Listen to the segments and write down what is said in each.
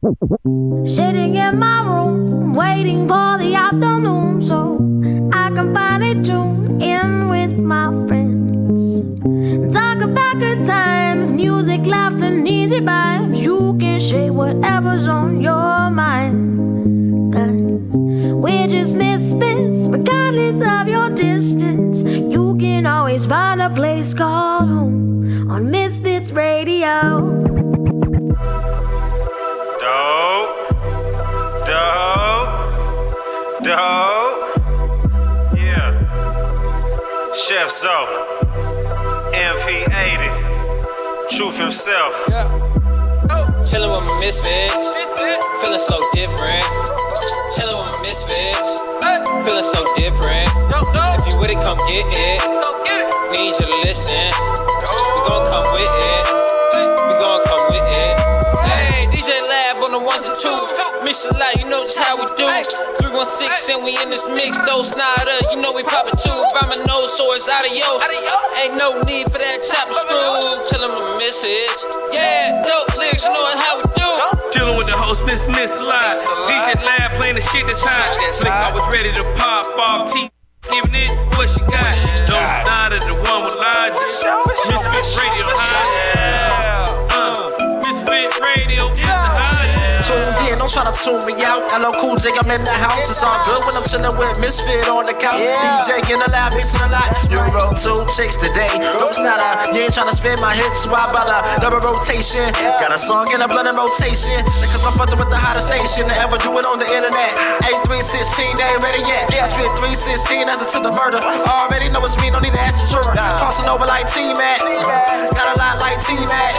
Sitting in my room, waiting for the afternoon so I can finally tune in with my friends. Talk about good times, music, laughs, and easy vibes. You can share whatever's on your mind. 'Cause we're just misfits, regardless of your distance. You can always find a place called home on Misfits Radio. Dope. Yeah. Chef Zoe. MP80. Truth himself. Yeah. Chillin' with my misfits. Feeling so different. Chillin' with my misfits. Feeling so different. If you with it, come get it. Need you to listen. We gon' come with it. We gon' come with it. Hey, DJ Lab on the 1s and 2s. Miss a lot, you know just how we do. 316 and we in this mix. Though Snyder, you know we poppin' too. Find my nose so it's out of yo. Ain't no need for that chopper screw. Chillin' with my misfits. Yeah, dope lyrics, you know how we do. Chillin' with the host, Miss Live. DJ Lab playing the shit that's hot. Slick, I was ready to pop off T. Even it, what she got? Don't Snyder, the one with logic. Misfit Radio high. Misfit Radio is the highest. Tuned in, don't try to tune me out. Hello, Cool J, I'm in the house. It's all good when I'm chillin' with Misfit on the couch. DJ in the lab, mixing a lot. You roll 2 chicks today. No, it's not you ain't tryna spin my hits, so I bought a double rotation. Got a song in a blood and rotation. Because I'm fucking with the hottest station to ever do it on the internet. 8316, they ain't ready yet. I spit 316 as to the murder. Already know it's me, don't need to ask the juror. Tossing over like T-Mac. Got a lot like T-Mac.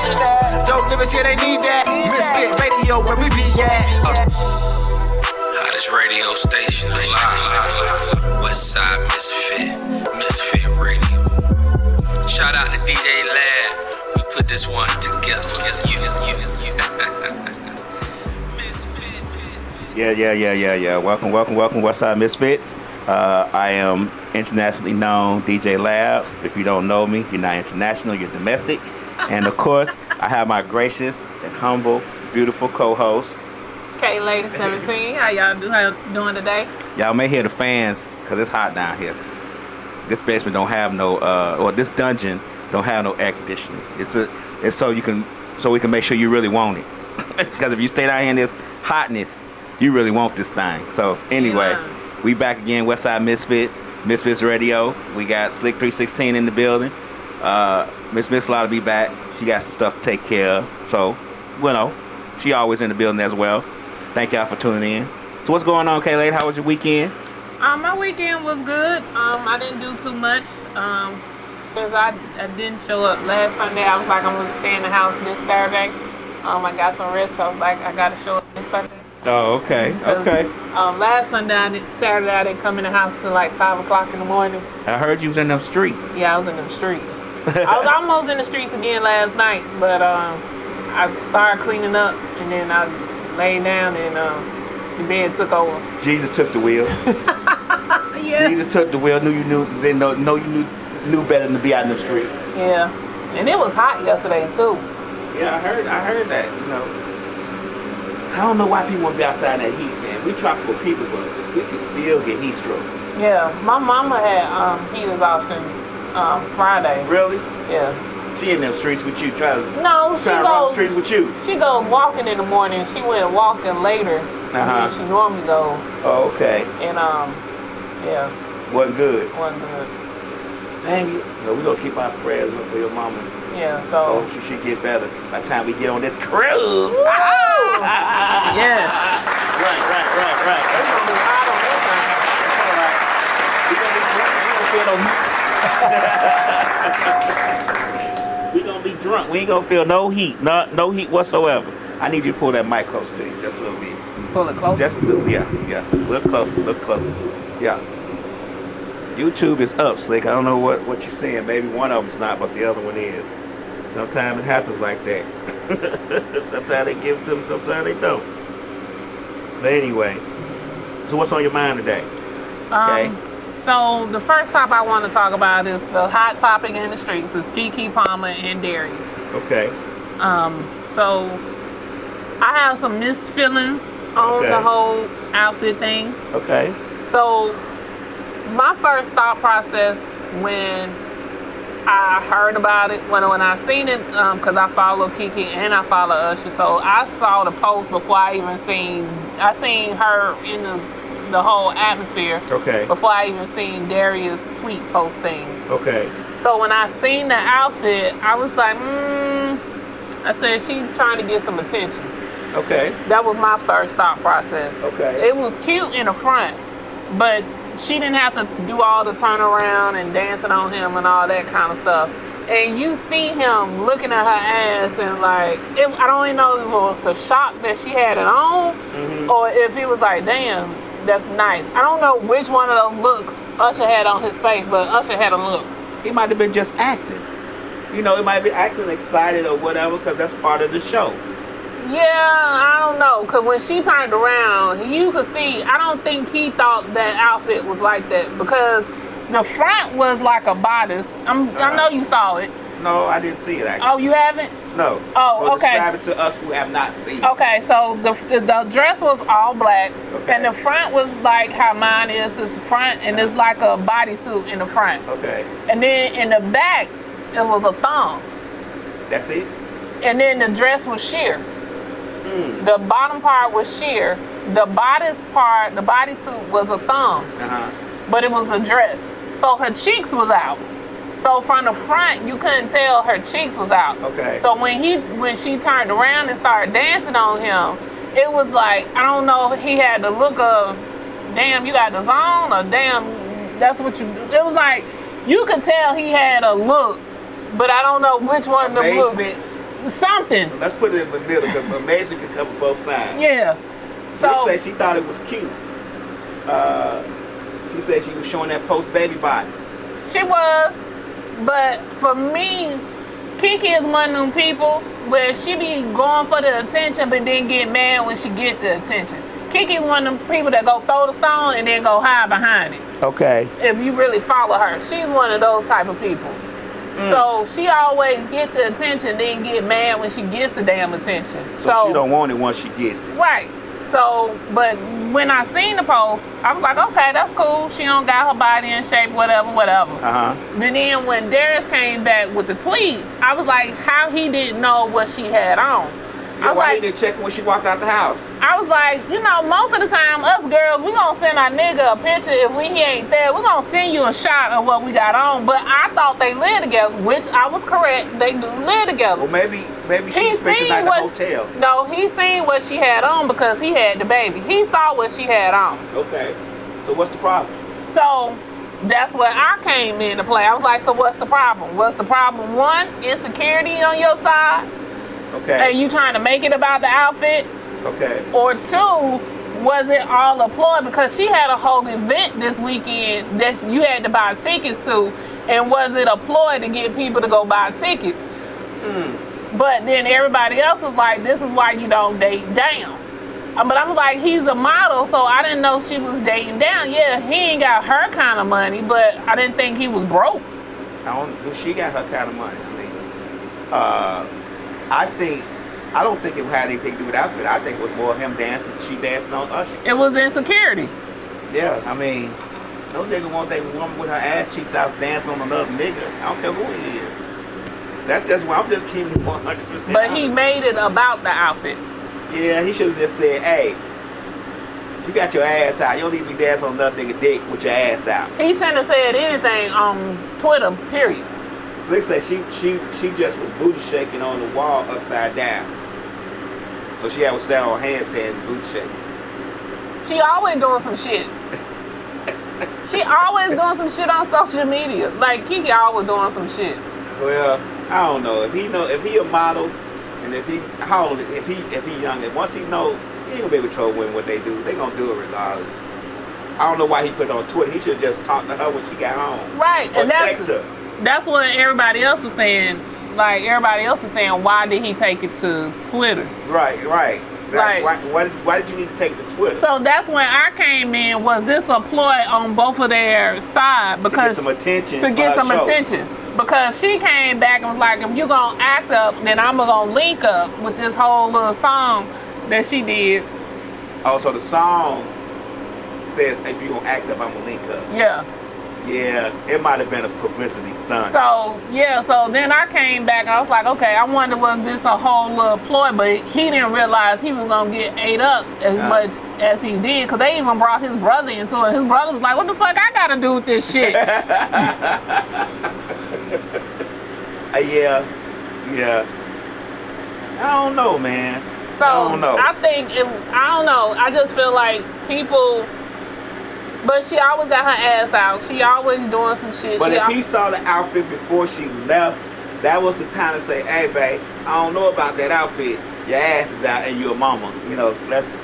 Dope lyrics, yeah, they need that. Misfit Radio, where we be at. Hottest radio station alive. Westside Misfit Radio. Shout out to DJ Lab. We put this one together. Yeah. Welcome, Westside Misfits. I am internationally known DJ Lab. If you don't know me, you're not international, you're domestic. And of course, I have my gracious and humble, beautiful co-host, Lady 17. How y'all doing today? Y'all may hear the fans because it's hot down here. This basement don't have no, or this dungeon don't have no air conditioning. It's so we can make sure you really want it. Because if you stay down here in this hotness, you really want this thing. So anyway, we back again, Westside Misfits Radio. We got Slick 316 in the building. Miss Law to be back. She got some stuff to take care of. So, she always in the building as well. Thank y'all for tuning in. So what's going on, K-Lady? How was your weekend? My weekend was good. I didn't do too much. Since I didn't show up last Sunday, I was like, I'm going to stay in the house this Saturday. I got some rest, so I was like, I got to show up this Sunday. Oh, okay. Last Saturday, I didn't come in the house till like 5 o'clock in the morning. I heard you was in them streets. Yeah, I was in them streets. I was almost in the streets again last night, but I started cleaning up, and then I laid down, and the bed took over. Jesus took the wheel. Yeah. Jesus took the wheel. Knew you knew better than to be out in the streets. Yeah, and it was hot yesterday too. Yeah, I heard that. I don't know why people want to be outside in that heat, man. We tropical people, but we can still get heat stroke. Yeah, my mama had heat exhaustion Friday. Really? Yeah. She in them streets with you, trying to run the streets with you. She goes walking in the morning. She went walking later than she normally goes. Oh, okay. And yeah. Wasn't good. Dang it. Well, we gonna keep our prayers up for your mama. Yeah, so she should get better by the time we get on this cruise. Yeah. Right. It's gonna be hot on that. We're gonna be drunk. We ain't gonna feel no heat. No heat whatsoever. I need you to pull that mic close to you just a little bit. Pull it closer? Yeah. Look closer. Yeah. YouTube is up, Slick. I don't know what you're saying. Maybe one of them's not, but the other one is. Sometimes it happens like that. Sometimes they give it to them, sometimes they don't. But anyway, so what's on your mind today? Okay. So the first topic I want to talk about is the hot topic in the streets is KeKe Palmer and Darius. Okay. So I have some mixed feelings on Okay. the whole outfit thing. Okay. So, my first thought process when I heard about it, when I seen it, because I follow KeKe and I follow Usher, so I saw the post before I even seen her in the whole atmosphere. Okay. Before I even seen Darius' tweet post thing. Okay. So when I seen the outfit, I was like, I said, she trying to get some attention. Okay. That was my first thought process. Okay. It was cute in the front, but she didn't have to do all the turnaround and dancing on him and all that kind of stuff. And you see him looking at her ass and like, I don't even know if it was the shock that she had it on, or if it was like, damn, that's nice. I don't know which one of those looks Usher had on his face, but Usher had a look. He might have been just acting. You know, he might be acting excited or whatever because that's part of the show. Yeah, I don't know, because when she turned around, you could see, I don't think he thought that outfit was like that, because the front was like a bodice. I know you saw it. No, I didn't see it actually. Oh, you haven't? No. Oh, So okay. describe it to us who have not seen it. Okay, so the dress was all black, Okay. and the front was like how mine is. It's the front, and it's like a bodysuit in the front. Okay. And then in the back, it was a thong. That's it? And then the dress was sheer. The bottom part was sheer. The bodice part, the bodysuit was a thong, but it was a dress. So her cheeks was out. So from the front, you couldn't tell her cheeks was out. Okay. So when she turned around and started dancing on him, it was like, I don't know, he had the look of, damn, you got the zone, or damn, that's what you do. It was like, you could tell he had a look, but I don't know which one of them Amazement. Something. Let's put it in the middle because amazement can cover both sides. Yeah. So She said she thought it was cute. She said she was showing that post baby body. she was, but for me, KeKe is one of them people where she be going for the attention but then get mad when she get the attention. KeKe is one of them people that go throw the stone and then go hide behind it. Okay. If you really follow her, she's one of those type of people. So she always get the attention, then get mad when she gets the damn attention. So she don't want it once she gets it. Right. So, but when I seen the post, I was like, okay, that's cool. She don't got her body in shape, whatever. But then when Darius came back with the tweet, I was like, how he didn't know what she had on. I was why like, he didn't check when she walked out the house? I was like, you know, most of the time, us girls, we gonna send our nigga a picture. If he ain't there, we gonna send you a shot of what we got on. But I thought they lived together, which I was correct. They do live together. Well, maybe she spent the night at the hotel. No, he seen what she had on because he had the baby. He saw what she had on. Okay. So what's the problem? So that's where I came into play. I was like, so what's the problem? What's the problem? One, insecurity on your side. Okay. And you trying to make it about the outfit. Okay. Or two, was it all a ploy? Because she had a whole event this weekend that you had to buy tickets to. And was it a ploy to get people to go buy tickets? But then everybody else was like, this is why you don't date down. But I was like, he's a model, so I didn't know she was dating down. Yeah, he ain't got her kind of money, but I didn't think he was broke. She got her kind of money. I mean, I don't think it had anything to do with outfit. I think it was more him dancing. She dancing on Usher. It was insecurity. Yeah, I mean, no nigga want that woman with her ass cheeks out dancing on another nigga. I don't care who he is. That's just why I'm just keeping it 100%. But he made it about the outfit. Yeah, he should have just said, hey, you got your ass out. You don't need to be dancing on another nigga dick with your ass out. He shouldn't have said anything on Twitter, period. Slick said she just was booty shaking on the wall upside down. So she was sat on handstand booty shaking. She always doing some shit. She always doing some shit on social media. Like KeKe always doing some shit. Well, I don't know. If he a model, and if he young, and once he know, he ain't gonna be able to control women what they do. They gonna do it regardless. I don't know why he put it on Twitter. He should just talk to her when she got home. Right, or and text her. That's what everybody else was saying. Like everybody else was saying, why did he take it to Twitter? Right. Like, why did you need to take it to Twitter? So that's when I came in. Was this a ploy on both of their side? Because to get some attention. To get some attention. Because she came back and was like, if you gonna act up, then I'm gonna link up with this whole little song. that she did. Oh, so the song says if you gonna act up, I'm gonna link up. Yeah. Yeah, it might have been a publicity stunt. So then I came back. I was like, okay, I wonder was this a whole little ploy? But he didn't realize he was gonna get ate up as much as he did, because they even brought his brother into it. His brother was like, what the fuck I gotta do with this shit? Yeah. I don't know, man. So I don't know. I don't know. I just feel like people. But she always got her ass out. She always doing some shit. But if he saw the outfit before she left, that was the time to say, hey, babe, I don't know about that outfit. Your ass is out and you're a mama. You know, let's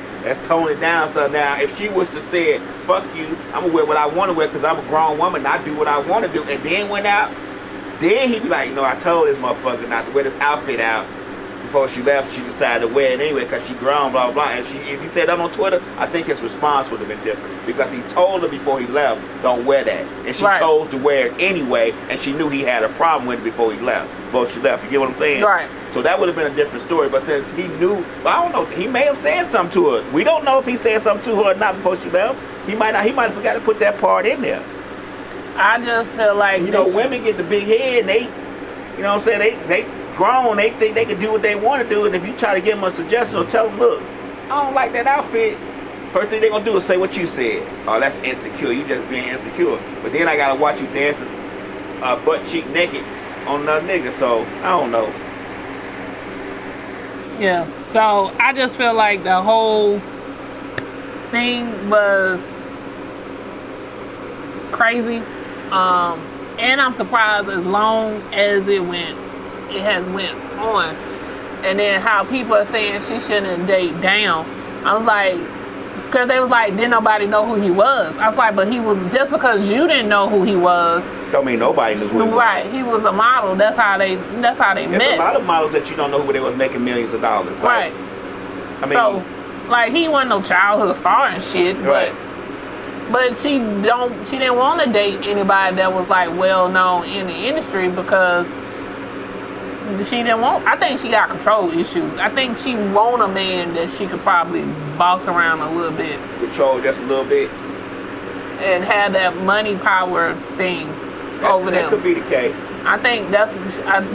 tone it down. So now, if she was to say, fuck you, I'm going to wear what I want to wear because I'm a grown woman and I do what I want to do, and then went out, then he'd be like, no, I told this motherfucker not to wear this outfit out. Before she left, she decided to wear it anyway because she grown, blah, blah, blah. And if he said that on Twitter, I think his response would have been different. Because he told her before he left, don't wear that. And she chose to wear it anyway, and she knew he had a problem with it before she left. You get what I'm saying? Right. So that would have been a different story. But since he knew, I don't know, he may have said something to her. We don't know if he said something to her or not before she left. He might have forgot to put that part in there. I just feel like, women get the big head, and they, you know what I'm saying, they grown, they think they can do what they want to do, and if you try to give them a suggestion or tell them, look, I don't like that outfit, first thing they're going to do is say what you said. Oh, that's insecure. You just being insecure. But then I got to watch you dancing butt cheek naked on another nigga, so I don't know. Yeah, so I just feel like the whole thing was crazy, and I'm surprised as long as it has went on, and then how people are saying she shouldn't date down. I was like, because they was like, didn't nobody know who he was? I was like, but he was, just because you didn't know who he was, don't mean nobody knew who he was. Right, he was a model. That's how they met. There's a lot of models that you don't know who they was making millions of dollars. Right. I mean, so, like, he wasn't no childhood star and shit, right. But she didn't want to date anybody that was like well known in the industry because she didn't want. I think she got control issues. I think she want a man that she could probably boss around a little bit, control just a little bit, and have that money power thing over them. That could be the case. I think that's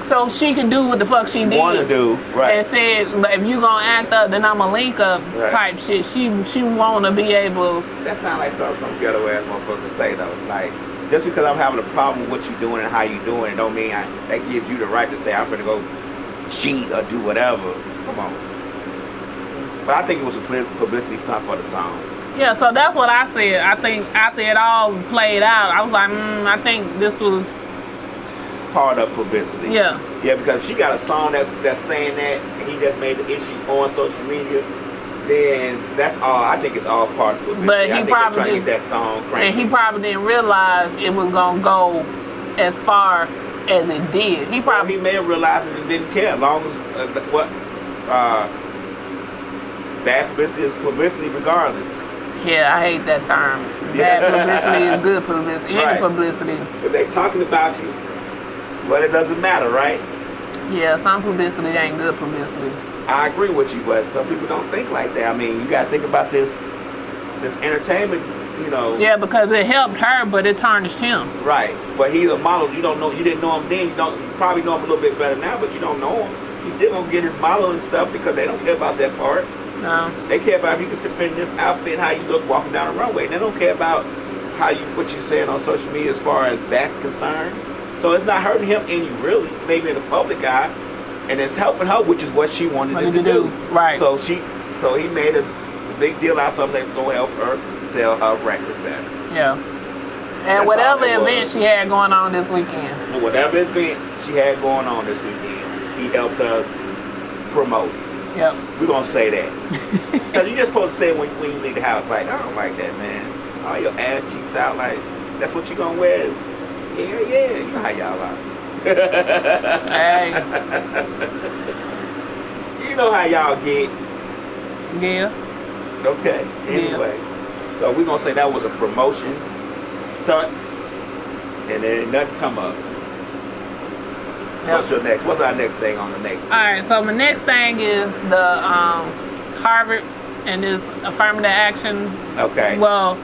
so she can do what the fuck she did. Want to do, right? And said, if you gonna act up, then I'ma link up type shit. She wanna be able. That sounds like some ghetto ass motherfucker say though. Like, just because I'm having a problem with what you doing and how you doing it, don't mean that gives you the right to say I'm finna go cheat or do whatever. Come on. But I think it was a publicity stunt for the song. Yeah, so that's what I said. I think after it all played out, I was like, I think this was part of publicity. Yeah. Yeah, because she got a song that's saying that, and he just made the issue on social media. Then that's all. I think it's all part of publicity. But he I think probably they're trying to get that song cranky. And he probably didn't realize it was gonna go as far as it did. He may have realized it and didn't care. As long as bad publicity is publicity regardless. Yeah, I hate that term. Bad publicity is good publicity. Any publicity. If they talking about you, but it doesn't matter, right? Yeah, some publicity ain't good publicity. I agree with you, but some people don't think like that. I mean, you got to think about this entertainment, you know. Yeah, because it helped her, but it tarnished him. Right, but he's a model. You don't know. You didn't know him then. You probably know him a little bit better now, but you don't know him. He's still gonna get his model and stuff because they don't care about that part. No. They care about if you can fit in this outfit, how you look walking down the runway. They don't care about what you're saying on social media as far as that's concerned. So it's not hurting him any really, maybe in the public eye, and it's helping her, which is what she wanted to do. Right. So he made a big deal out of something that's gonna help her sell her record better. Yeah. And that's whatever event she had going on this weekend. And whatever event she had going on this weekend, he helped her promote it. Yep. We're gonna say that. Because you're just supposed to say when you leave the house, like, I don't like that, man. All your ass cheeks out, like, that's what you gonna wear? Yeah, you know how y'all are. Hey. You know how y'all get. Yeah. Okay, anyway. Yeah. So we're gonna say that was a promotion stunt, and then nothing come up. Yep. What's our next thing on the next list? All right, so my next thing is the Harvard and this affirmative action. Okay. Well,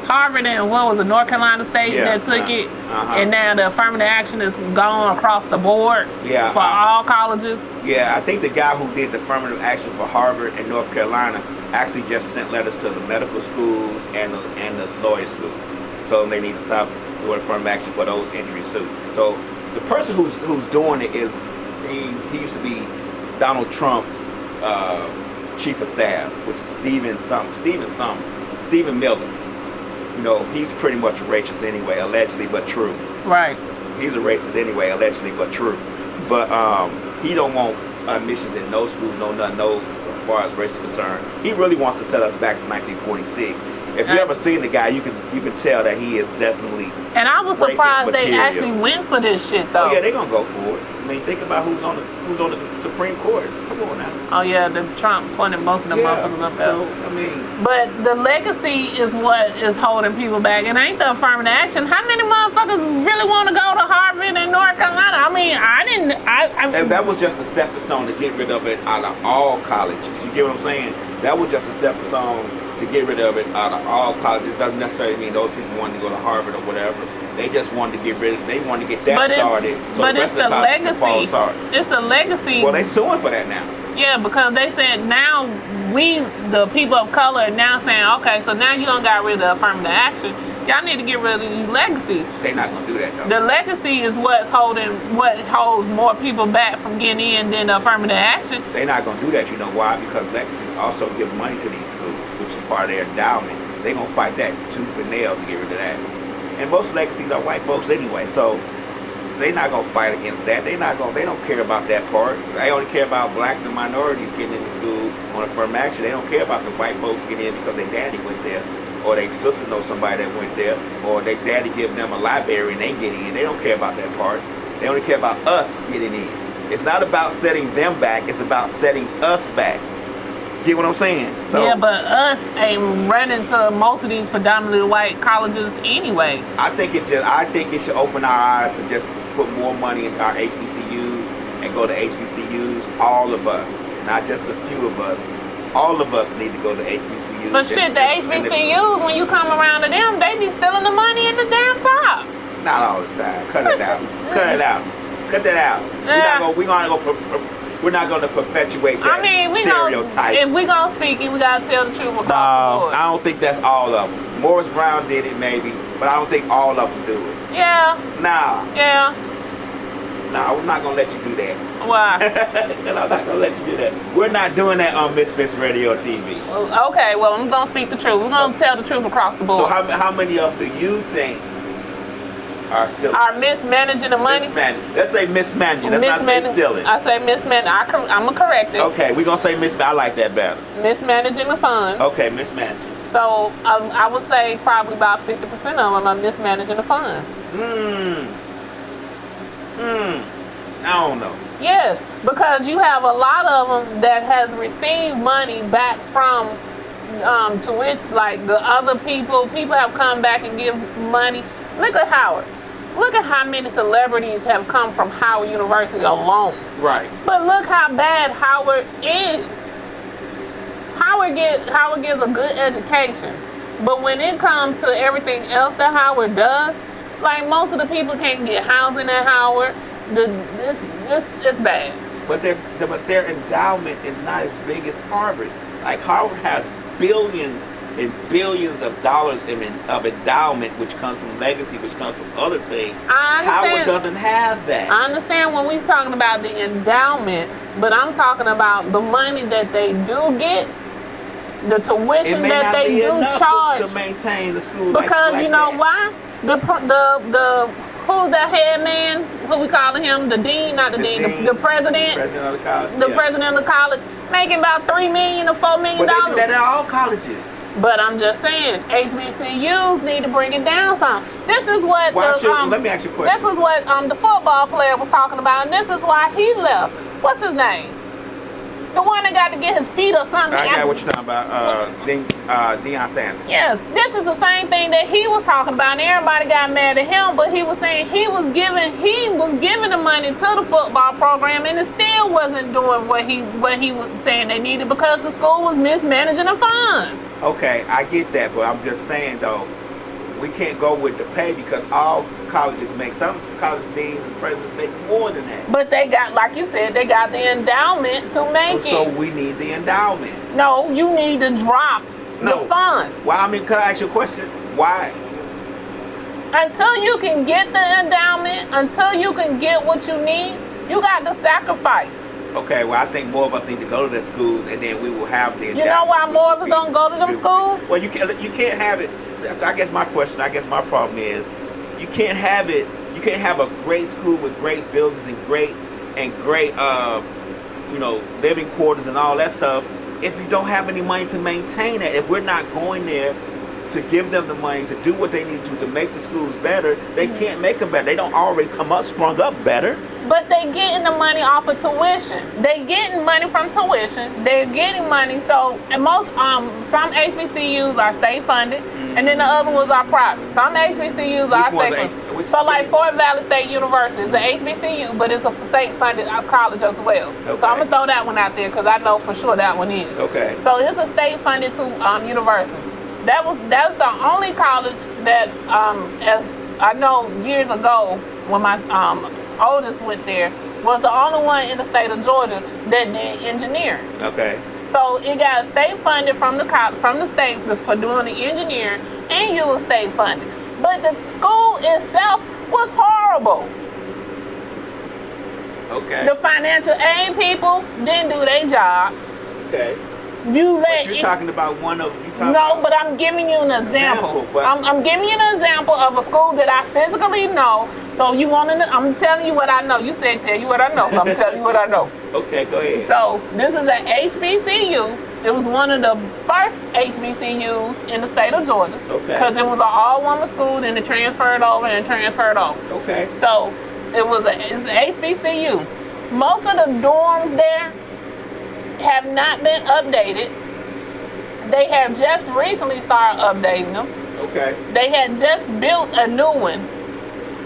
Harvard and what was it, North Carolina State that took it, and now the affirmative action is gone across the board for all colleges. Yeah, I think the guy who did the affirmative action for Harvard and North Carolina actually just sent letters to the medical schools and the lawyer schools, told them they need to stop doing affirmative action for those entries too. So the person who's doing it is he used to be Donald Trump's chief of staff, which is Stephen Miller. You know, he's pretty much a racist anyway, allegedly, but true. Right. He's a racist anyway, allegedly, but true. But he don't want admissions in no school, no nothing, no as far as race is concerned. He really wants to set us back to 1946. If you ever seen the guy, you can tell that he is definitely And I was surprised they material. actually went for this shit though. Oh yeah, they're gonna go for it. I mean, think about who's on the Supreme Court. Come on now. Oh yeah, the Trump pointed most of the motherfuckers up there. So, I mean, but the legacy is what is holding people back. It ain't the affirmative action. How many motherfuckers really want to go to Harvard and North Carolina? I mean, and that was just a stepping stone to get rid of it out of all colleges. You get what I'm saying? That was just a stepping stone to get rid of it out of all colleges. It doesn't necessarily mean those people wanted to go to Harvard or whatever. They just wanted to get rid of. They wanted to get that started. So but the it's rest of the the colleges can fall legacy. apart. It's the legacy. Well, they suing for that now. Yeah, because they said now we, the people of color, are now saying, okay, so now you don't got rid of the affirmative action. Y'all need to get rid of the legacy. They're not gonna do that though. The legacy is what holds more people back from getting in than the affirmative action. They're not gonna do that. You know why? Because legacies also give money to these schools, which is part of their endowment. They're gonna fight that tooth and nail to get rid of that. And most legacies are white folks anyway, so they're not gonna fight against that. They don't care about that part. They only care about blacks and minorities getting into school on affirmative action. They don't care about the white folks getting in because their daddy went there, or their sister knows somebody that went there, or their daddy give them a library and they get in. They don't care about that part. They only care about us getting in. It's not about setting them back, it's about setting us back. Get what I'm saying? So, yeah, but us ain't running to most of these predominantly white colleges anyway. I think it should open our eyes to just put more money into our HBCUs and go to HBCUs. All of us, not just a few of us. All of us need to go to HBCUs. But shit, the HBCUs, when you come around to them, they be stealing the money in the damn top. Not all the time. Cut it out. Cut it out. Cut that out. Yeah. We're not going to perpetuate that stereotype. If we gonna speak it, we gotta tell the truth across the board. I don't think that's all of them. Morris Brown did it maybe, but I don't think all of them do it. Yeah. Nah. Yeah. Nah, I'm not going to let you do that. Why? I'm not going to let you do that. We're not doing that on Misfits Radio TV. Okay, well, I'm going to speak the truth. We're going to tell the truth across the board. So how many of them do you think are mismanaging the money? Let's say mismanaging. Let's not say stealing. I say mismanaging. I'm going to correct it. Okay, we're going to say mismanaging. I like that better. Mismanaging the funds. Okay, mismanaging. So I would say probably about 50% of them are mismanaging the funds. I don't know. Yes, because you have a lot of them that has received money back from to which, like the other people have come back and give money. Look at Howard. Look at how many celebrities have come from Howard University alone. Right. But look how bad Howard is. Howard gives a good education, but when it comes to everything else that Howard does, like most of the people can't get housing at Howard. It's bad. But their endowment is not as big as Harvard's. Like Harvard has billions and billions of dollars of endowment, which comes from legacy, which comes from other things. Howard doesn't have that. I understand when we're talking about the endowment, but I'm talking about the money that they do get, the tuition that they do charge to maintain the school. Because like you know that. Why? The who's the head man? Who we calling him? The dean, not the dean. The president. President of the college. The president of the college making about $3 million or $4 million. But they do that at all colleges. But I'm just saying, HBCUs need to bring it down some. This is what let me ask you a question. This is what the football player was talking about, and this is why he left. What's his name? The one that got to get his feet or something. I got what you're talking about. Deion Sanders. Yes, this is the same thing that he was talking about, and everybody got mad at him. But he was saying he was giving the money to the football program, and it still wasn't doing what he was saying they needed because the school was mismanaging the funds. Okay, I get that, but I'm just saying though, we can't go with the pay because all colleges make, some college deans and presidents make more than that. But they got, like you said, they got the endowment to make it. So we need the endowments. No, you need to drop the funds. Well, I mean, can I ask you a question? Why? Until you can get the endowment, until you can get what you need, you got to sacrifice. Okay, well, I think more of us need to go to their schools, and then we will have the endowment. You know why more of us don't go to them schools? Well, you can't have it. So I guess my problem is, you can't have it. You can't have a great school with great buildings and great living quarters and all that stuff if you don't have any money to maintain it. If we're not going there to give them the money to do what they need to make the schools better, they can't make them better. They don't already sprung up better. But they getting the money off of tuition. They getting money from tuition. They're getting money. So and most some HBCUs are state funded, and then the other ones are private. Some HBCUs are state funded. So like Fort Valley State University is an HBCU, but it's a state funded college as well. Okay. So I'm gonna throw that one out there because I know for sure that one is. Okay. So it's a state funded university. That's the only college that as I know years ago when my oldest went there, was the only one in the state of Georgia that did engineering. Okay. So it got state funded from the state for doing the engineering, and you was state funded. But the school itself was horrible. Okay. The financial aid people didn't do their job. Okay. But you're talking about one of but I'm giving you an example. I'm giving you an example of a school that I physically know. So you want to know? I'm telling you what I know. You said tell you what I know, so I'm telling you what I know. Okay, go ahead. So this is an HBCU. It was one of the first HBCUs in the state of Georgia. Okay. Because it was an all-woman school, then it transferred over. Okay. So it's an HBCU. Most of the dorms there have not been updated. They have just recently started updating them. Okay. They had just built a new one.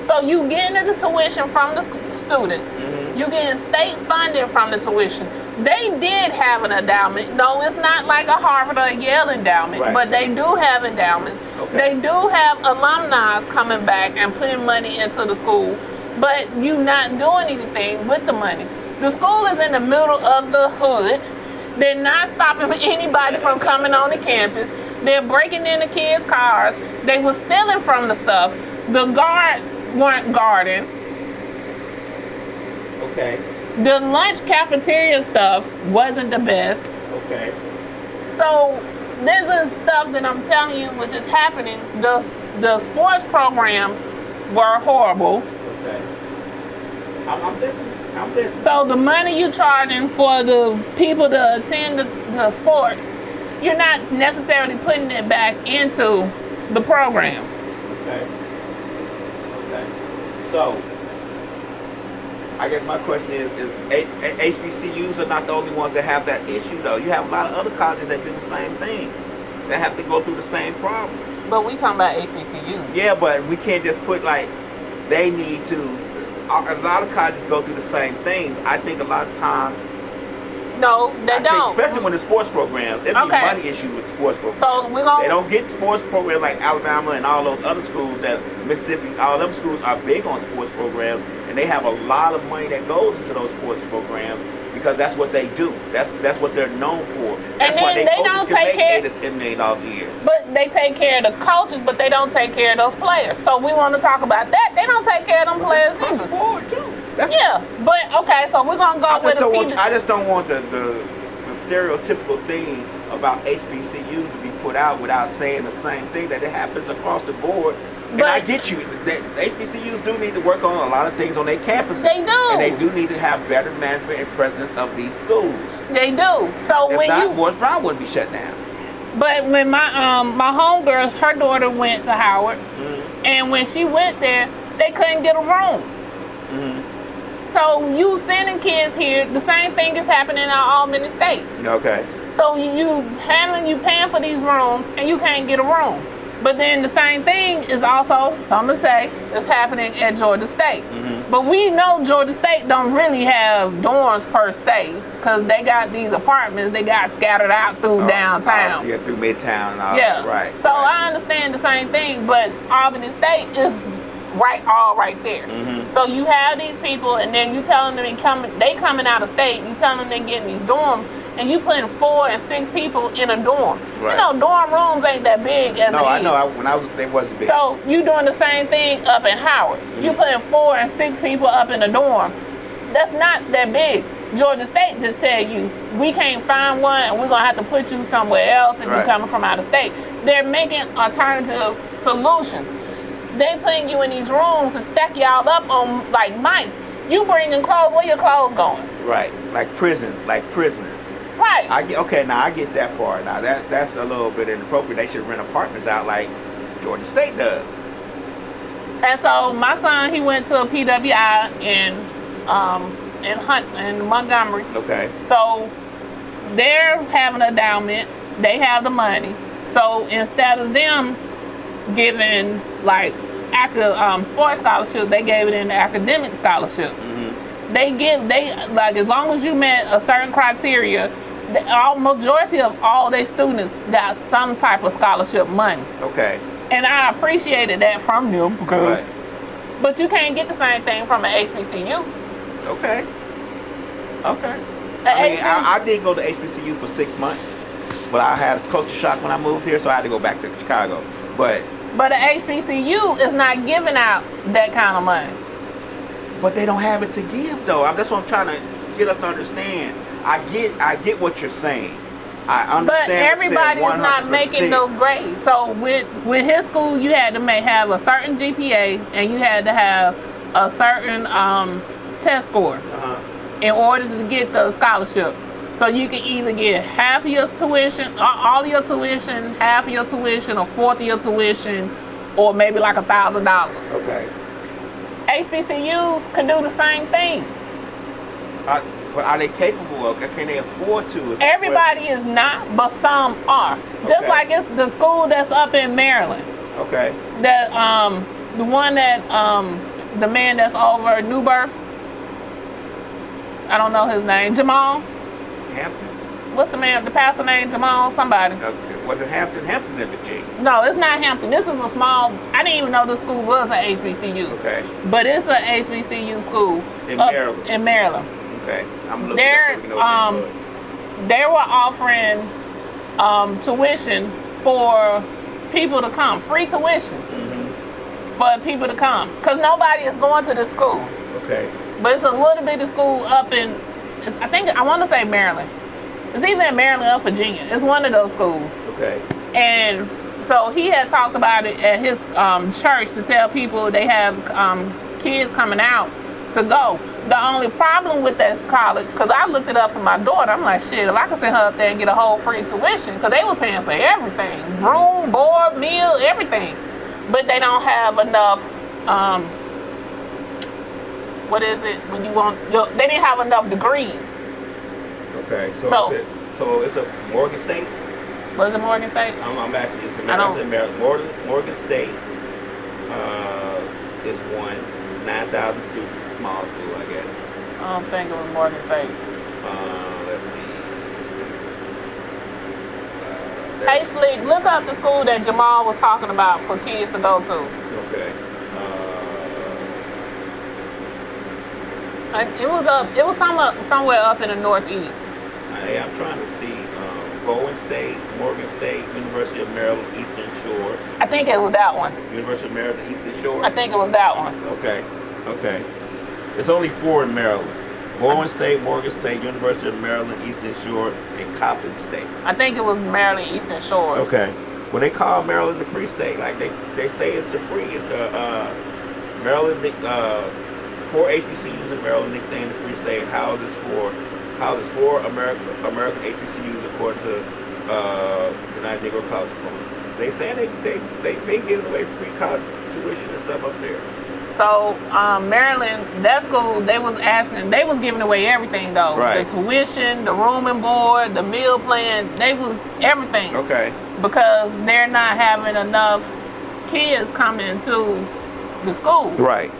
So you getting the tuition from the students. Mm-hmm. You getting state funding from the tuition. They did have an endowment. No, it's not like a Harvard or a Yale endowment, right. But they do have endowments. Okay. They do have alumni coming back and putting money into the school, but you not doing anything with the money. The school is in the middle of the hood. They're not stopping anybody from coming on the campus. They're breaking in the kids' cars. They were stealing from the stuff. The guards weren't guarding. Okay. The lunch cafeteria stuff wasn't the best. Okay. So this is stuff that I'm telling you which is happening. The sports programs were horrible. Okay. I'm listening. So the money you're charging for the people to attend the sports, you're not necessarily putting it back into the program. Okay. So, I guess my question is HBCUs are not the only ones that have that issue, though. You have a lot of other colleges that do the same things, that have to go through the same problems. But we talking about HBCUs. Yeah, but we can't just put they need to. A lot of colleges go through the same things. I think a lot of times. No, they don't. Especially when the sports program, there be money issues with the sports program. So they don't get sports programs like Alabama and all those other schools that Mississippi. All them schools are big on sports programs, and they have a lot of money that goes into those sports programs because that's what they do. That's what they're known for. That's why they coaches can make $8 to $10 million a year. But they take care of the coaches, but they don't take care of those players. So we want to talk about that. They don't take care of them players either. That's board too. But okay, so we're gonna go with I just don't want the stereotypical thing about HBCUs to be put out without saying the same thing that it happens across the board. And I get you. The HBCUs do need to work on a lot of things on their campuses. They do. And they do need to have better management and presence of these schools. They do. So if not, Morris Brown wouldn't be shut down. But when my homegirls, her daughter went to Howard, and when she went there, they couldn't get a room. So you sending kids here, the same thing is happening in Albany State. Okay. So you paying for these rooms and you can't get a room. But then the same thing is also, some would say, is happening at Georgia State. Mm-hmm. But we know Georgia State don't really have dorms per se, because they got these apartments they got scattered out through downtown. Yeah, through Midtown and all Yeah. that. Right. So right. I understand the same thing, but Albany State is right there. Mm-hmm. So you have these people, and then you telling them they coming out of state. You telling them they getting these dorms, and you putting 4 and 6 people in a dorm. Right. You know, dorm rooms ain't that big as No, it I is. know. When I was, they wasn't big. So you doing the same thing up in Howard. Mm-hmm. You putting 4 and 6 people up in a dorm. That's not that big. Georgia State just tell you, we can't find one and we're gonna have to put you somewhere else if Right. you're coming from out of state. They're making alternative solutions. They putting you in these rooms and stack y'all up on like mice. You bringing clothes, where your clothes going? Right. Like prisoners. Right. I get that part. Now that's a little bit inappropriate. They should rent apartments out like Georgia State does. And so my son, he went to a PWI in Montgomery. Okay. So they're having an endowment. They have the money. So instead of them giving like sports scholarship, they gave it in academic scholarships. Mm-hmm. They like, as long as you met a certain criteria, the majority of all their students got some type of scholarship money. Okay. And I appreciated that from them because, Right. but you can't get the same thing from an HBCU. Okay. Okay. The I mean, HBCU I did go to HBCU for 6 months, but I had a culture shock when I moved here, so I had to go back to Chicago. But the HBCU is not giving out that kind of money. they don't have it to give though. That's what I'm trying to get us to understand. I get what you're saying. I understand. But everybody is not 100%. making those grades. So with his school, you had to have a certain GPA and you had to have a certain test score in order to get the scholarship. So you can either get half of your tuition, all of your tuition, half of your tuition, or fourth of your tuition, or maybe like $1,000. Okay. HBCUs can do the same thing. But are they capable of? Can they afford to? Everybody is not, but some are. Just Okay. like it's the school that's up in Maryland. Okay. That the one that the man that's over New Birth. I don't know his name. Jamal. Hampton. What's the pastor name? Jamal somebody. Okay. Was it Hampton? Hampton's in Virginia. No, it's not Hampton. This is a small. I didn't even know this school was an HBCU. Okay. But it's an HBCU school In up Maryland. in Maryland. Okay. I'm looking They're at so we know what they were offering tuition for people to come, free tuition for people to come, because nobody is going to this school. Okay. But it's a little bitty school up in, I want to say Maryland. It's either in Maryland or Virginia. It's one of those schools. Okay. And so he had talked about it at his church to tell people they have kids coming out to go. The only problem with that college, because I looked it up for my daughter, I'm like, shit, if I could send her up there and get a whole free tuition, because they were paying for everything, room, board, meal, everything. But they don't have enough, what is it, when you want, they didn't have enough degrees. Okay. So It's a Morgan State? Was it Morgan State? I'm actually, it's I don't- Morgan State is one. 9,000 students, small school, I guess. I don't think it was Morgan State. Let's see. Hey, Slick, look up the school that Jamal was talking about for kids to go to. Okay. It was somewhere up in the Northeast. I'm trying to see. Bowen State, Morgan State, University of Maryland, Eastern Shore. I think it was that one. University of Maryland, Eastern Shore? I think it was that one. Okay. There's only 4 in Maryland. Bowen State, Morgan State, University of Maryland, Eastern Shore, and Coppin State. I think it was Maryland Eastern Shores. Okay. Well, they call Maryland the Free State. Like they say it's the free. It's the Maryland. 4 HBCUs in Maryland nicknamed the Free State. Houses for American HBCUs according to United Negro College Forum. They saying they giving away free college tuition and stuff up there. So Maryland, that school, they was giving away everything though. Right. The tuition, the room and board, the meal plan, they was everything. Okay. Because they're not having enough kids coming to the school. Right.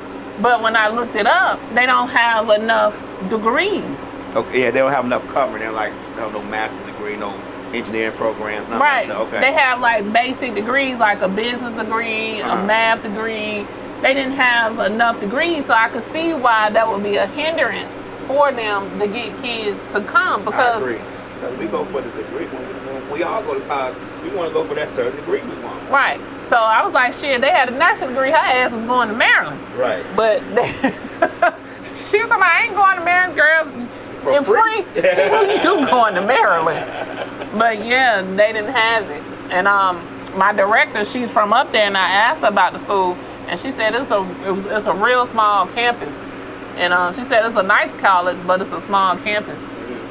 But when I looked it up, they don't have enough degrees. Okay. Yeah, they don't have enough coverage. They're like, no master's degree, no engineering programs, nothing Right. like that. Okay. They have like basic degrees, like a business degree, a math degree. They didn't have enough degrees, so I could see why that would be a hindrance for them to get kids to come. Because I agree. Because we go for the degree. When we all go to college, we want to go for that certain degree we want. Right. So I was like, shit, they had a nursing degree. Her ass was going to Maryland. Right. But she was like, I ain't going to Maryland, girl. For free? You going to Maryland. But yeah, they didn't have it. And my director, she's from up there, and I asked her about the school, and she said it's a real small campus. And she said it's a nice college, but it's a small campus.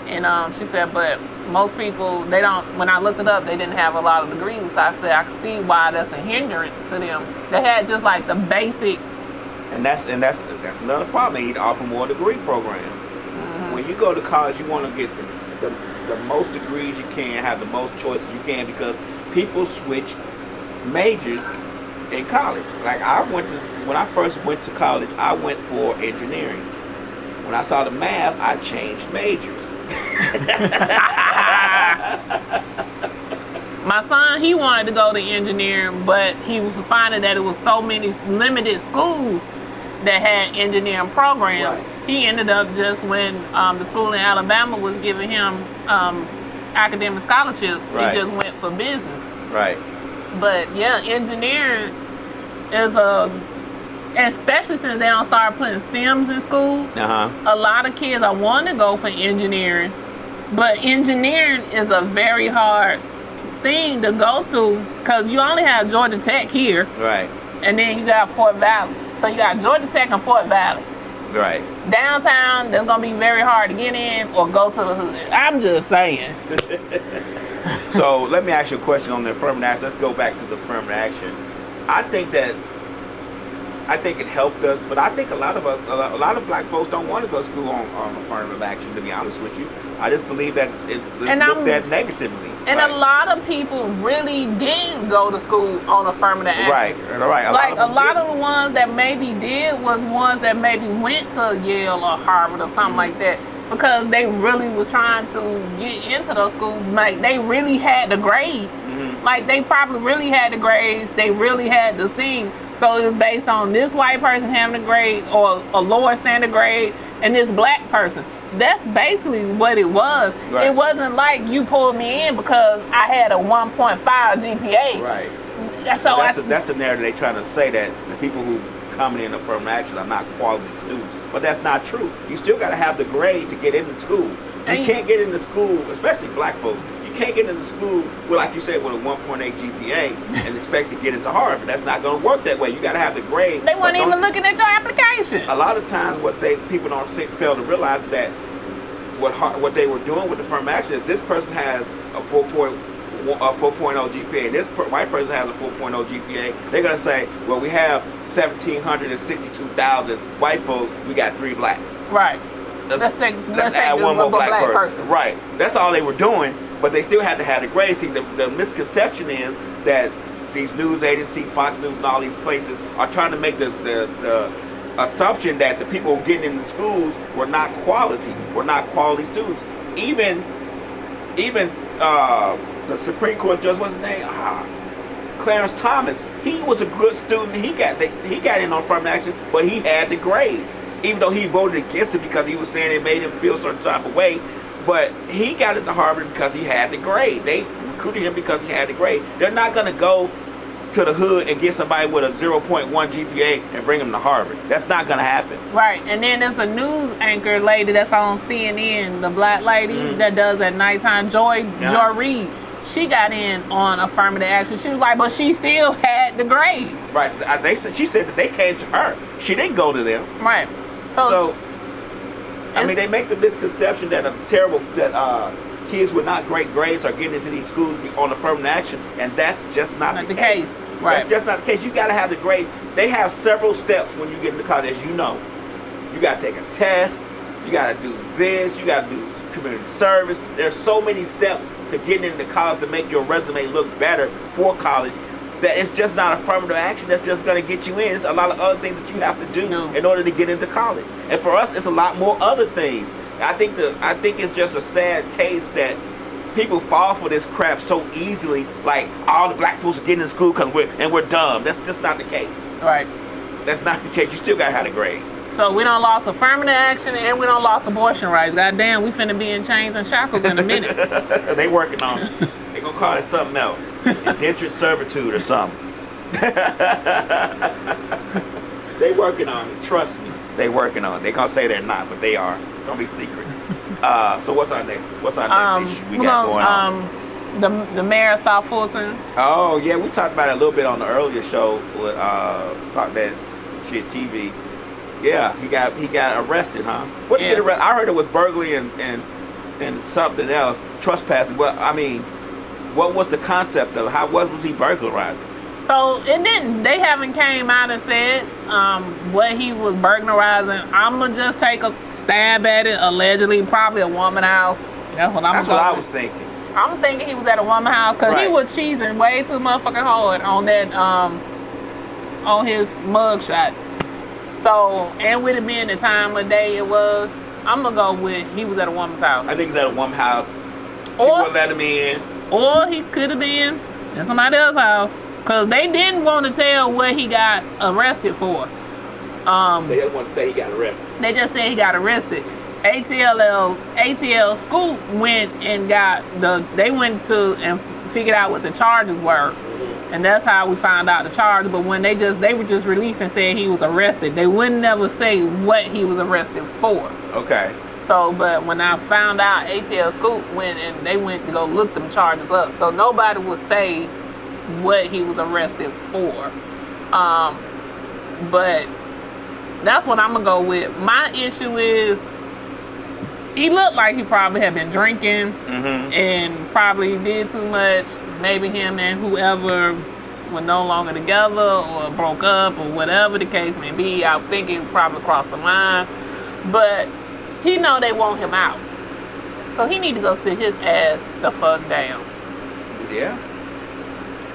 And she said, but most people, they don't, when I looked it up, they didn't have a lot of degrees. So I said, I can see why that's a hindrance to them. They had just like the basic. And that's another problem. They need to offer more degree programs. Mm-hmm. When you go to college, you want to get the most degrees you can, have the most choices you can, because people switch majors in college. Like when I first went to college, I went for engineering. When I saw the math, I changed majors. My son, he wanted to go to engineering, but he was finding that it was so many limited schools that had engineering programs. Right. He ended up just when the school in Alabama was giving him academic scholarship, Right. he just went for business. Right. But yeah, engineering is especially since they don't start putting STEMs in school, a lot of kids are wanting to go for engineering, but engineering is a very hard thing to go to because you only have Georgia Tech here. Right. And then you got Fort Valley. So you got Georgia Tech and Fort Valley. Right. Downtown, that's going to be very hard to get in or go to the hood. I'm just saying. So let me ask you a question on the affirmative action. Let's go back to the affirmative action. I think it helped us, but I think a lot of black folks don't want to go to school on affirmative action, to be honest with you. I just believe that it's looked at negatively. And a lot of people really didn't go to school on affirmative action. Right. A lot of the ones that maybe did was ones that maybe went to Yale or Harvard or something like that, because they really was trying to get into those schools. Like, they really had the grades. Mm-hmm. Like, they probably really had the grades. They really had the thing. So it was based on this white person having the grades or a lower standard grade and this black person. That's basically what it was. Right. It wasn't like you pulled me in because I had a 1.5 GPA. Right. So that's the narrative they're trying to say, that the people who coming in affirmative action are not quality students. But that's not true. You still got to have the grade to get into school. You can't get into school, especially black folks. You can't get into school with, like you said, with a 1.8 GPA and expect to get into Harvard. That's not going to work that way. You got to have the grade. They weren't even looking at your application. A lot of times, what people don't fail to realize is that what they were doing with the affirmative action is this person has a 4.0 GPA. This white person has a 4.0 GPA. They're gonna say, well, we have 1,762,000 white folks. We got 3 blacks. Right. Let's add one more black person. Right. That's all they were doing. But they still had to have the grade. See, the misconception is that these news agencies, Fox News, and all these places are trying to make the assumption that the people getting into schools were not quality students. Even the Supreme Court judge, what's his name? Clarence Thomas. He was a good student. He got in on affirmative action, but he had the grade. Even though he voted against it because he was saying it made him feel a certain type of way, but he got into Harvard because he had the grade. They recruited him because he had the grade. They're not going to go to the hood and get somebody with a 0.1 GPA and bring them to Harvard. That's not going to happen. Right. And then there's a news anchor lady that's on CNN, the black lady that does at nighttime, Joy Reid. She got in on affirmative action. She was like, but she still had the grades. Right. She said that they came to her. She didn't go to them. Right. So I mean, they make the misconception that kids with not great grades are getting into these schools on affirmative action, and that's just not the case. Right. That's just not the case. You got to have the grade. they have several steps when you get into college, as you know. You got to take a test. You got to do this. You got to do community service. There's so many steps to getting into college to make your resume look better for college that it's just not affirmative action that's just going to get you in. It's a lot of other things that you have to do in order to get into college. And for us, it's a lot more other things. I think it's just a sad case that people fall for this crap so easily. Like, all the black folks are getting in school because we're dumb. That's just not the case. Right. That's not the case. You still got to have the grades. So we done lost affirmative action and we done lost abortion rights. Goddamn, we finna be in chains and shackles in a minute. They working on it. They gonna call it something else. Indentured servitude or something. They working on it. Trust me. They working on it. They gonna say they're not, but they are. It's gonna be secret. So what's our next issue we got going on? The mayor of South Fulton. Oh yeah, we talked about it a little bit on the earlier show with Talk That Shit TV. Yeah, he got arrested, huh? What did he get arrested? I heard it was burglary and something else, trespassing. Well, I mean, what was the concept of what was he burglarizing? So they haven't came out and said what he was burglarizing. I'm gonna just take a stab at it. Allegedly, probably a woman house. That's what I was thinking. I'm thinking he was at a woman house because he was cheesing way too motherfucking hard on that on his mugshot. So, and with it being the time of day it was, I'm gonna go with he was at a woman's house. I think he's at a woman's house. She wouldn't let him in. Or he could have been at somebody else's house. Because they didn't want to tell what he got arrested for. They just want to say he got arrested. They just said he got arrested. ATL Scoop went and they went to and figured out what the charges were. And that's how we found out the charge. But when they were just released and said he was arrested, they wouldn't never say what he was arrested for. Okay. So, but when I found out, ATL Scoop went and they went to go look them charges up. So nobody would say what he was arrested for. But that's what I'm gonna go with. My issue is he looked like he probably had been drinking and probably did too much. Maybe him and whoever were no longer together or broke up or whatever the case may be. I think he probably crossed the line. But he know they want him out. So he need to go sit his ass the fuck down. Yeah.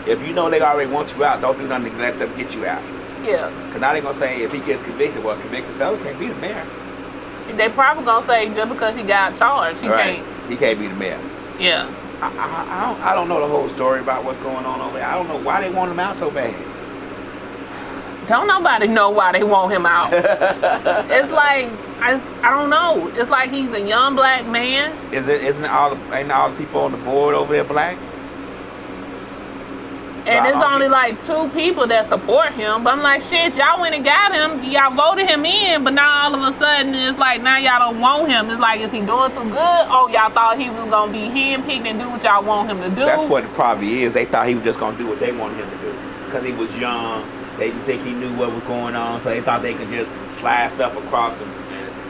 If you know they already want you out, don't do nothing to let them get you out. Yeah. Because now they're going to say if he gets convicted, well, convicted fella can't be the mayor. They probably going to say just because he got charged, he can't. He can't be the mayor. Yeah. I don't know the whole story about what's going on over there. I don't know why they want him out so bad. Don't nobody know why they want him out. It's like, I don't know. It's like he's a young black man. Ain't all the people on the board over there black? And it's only like 2 people that support him. But I'm like, shit, y'all went and got him. Y'all voted him in. But now all of a sudden, it's like, now y'all don't want him. It's like, is he doing too good? Oh, y'all thought he was going to be handpicked and do what y'all want him to do? That's what it probably is. They thought he was just going to do what they wanted him to do. Because he was young. They didn't think he knew what was going on. So they thought they could just slide stuff across him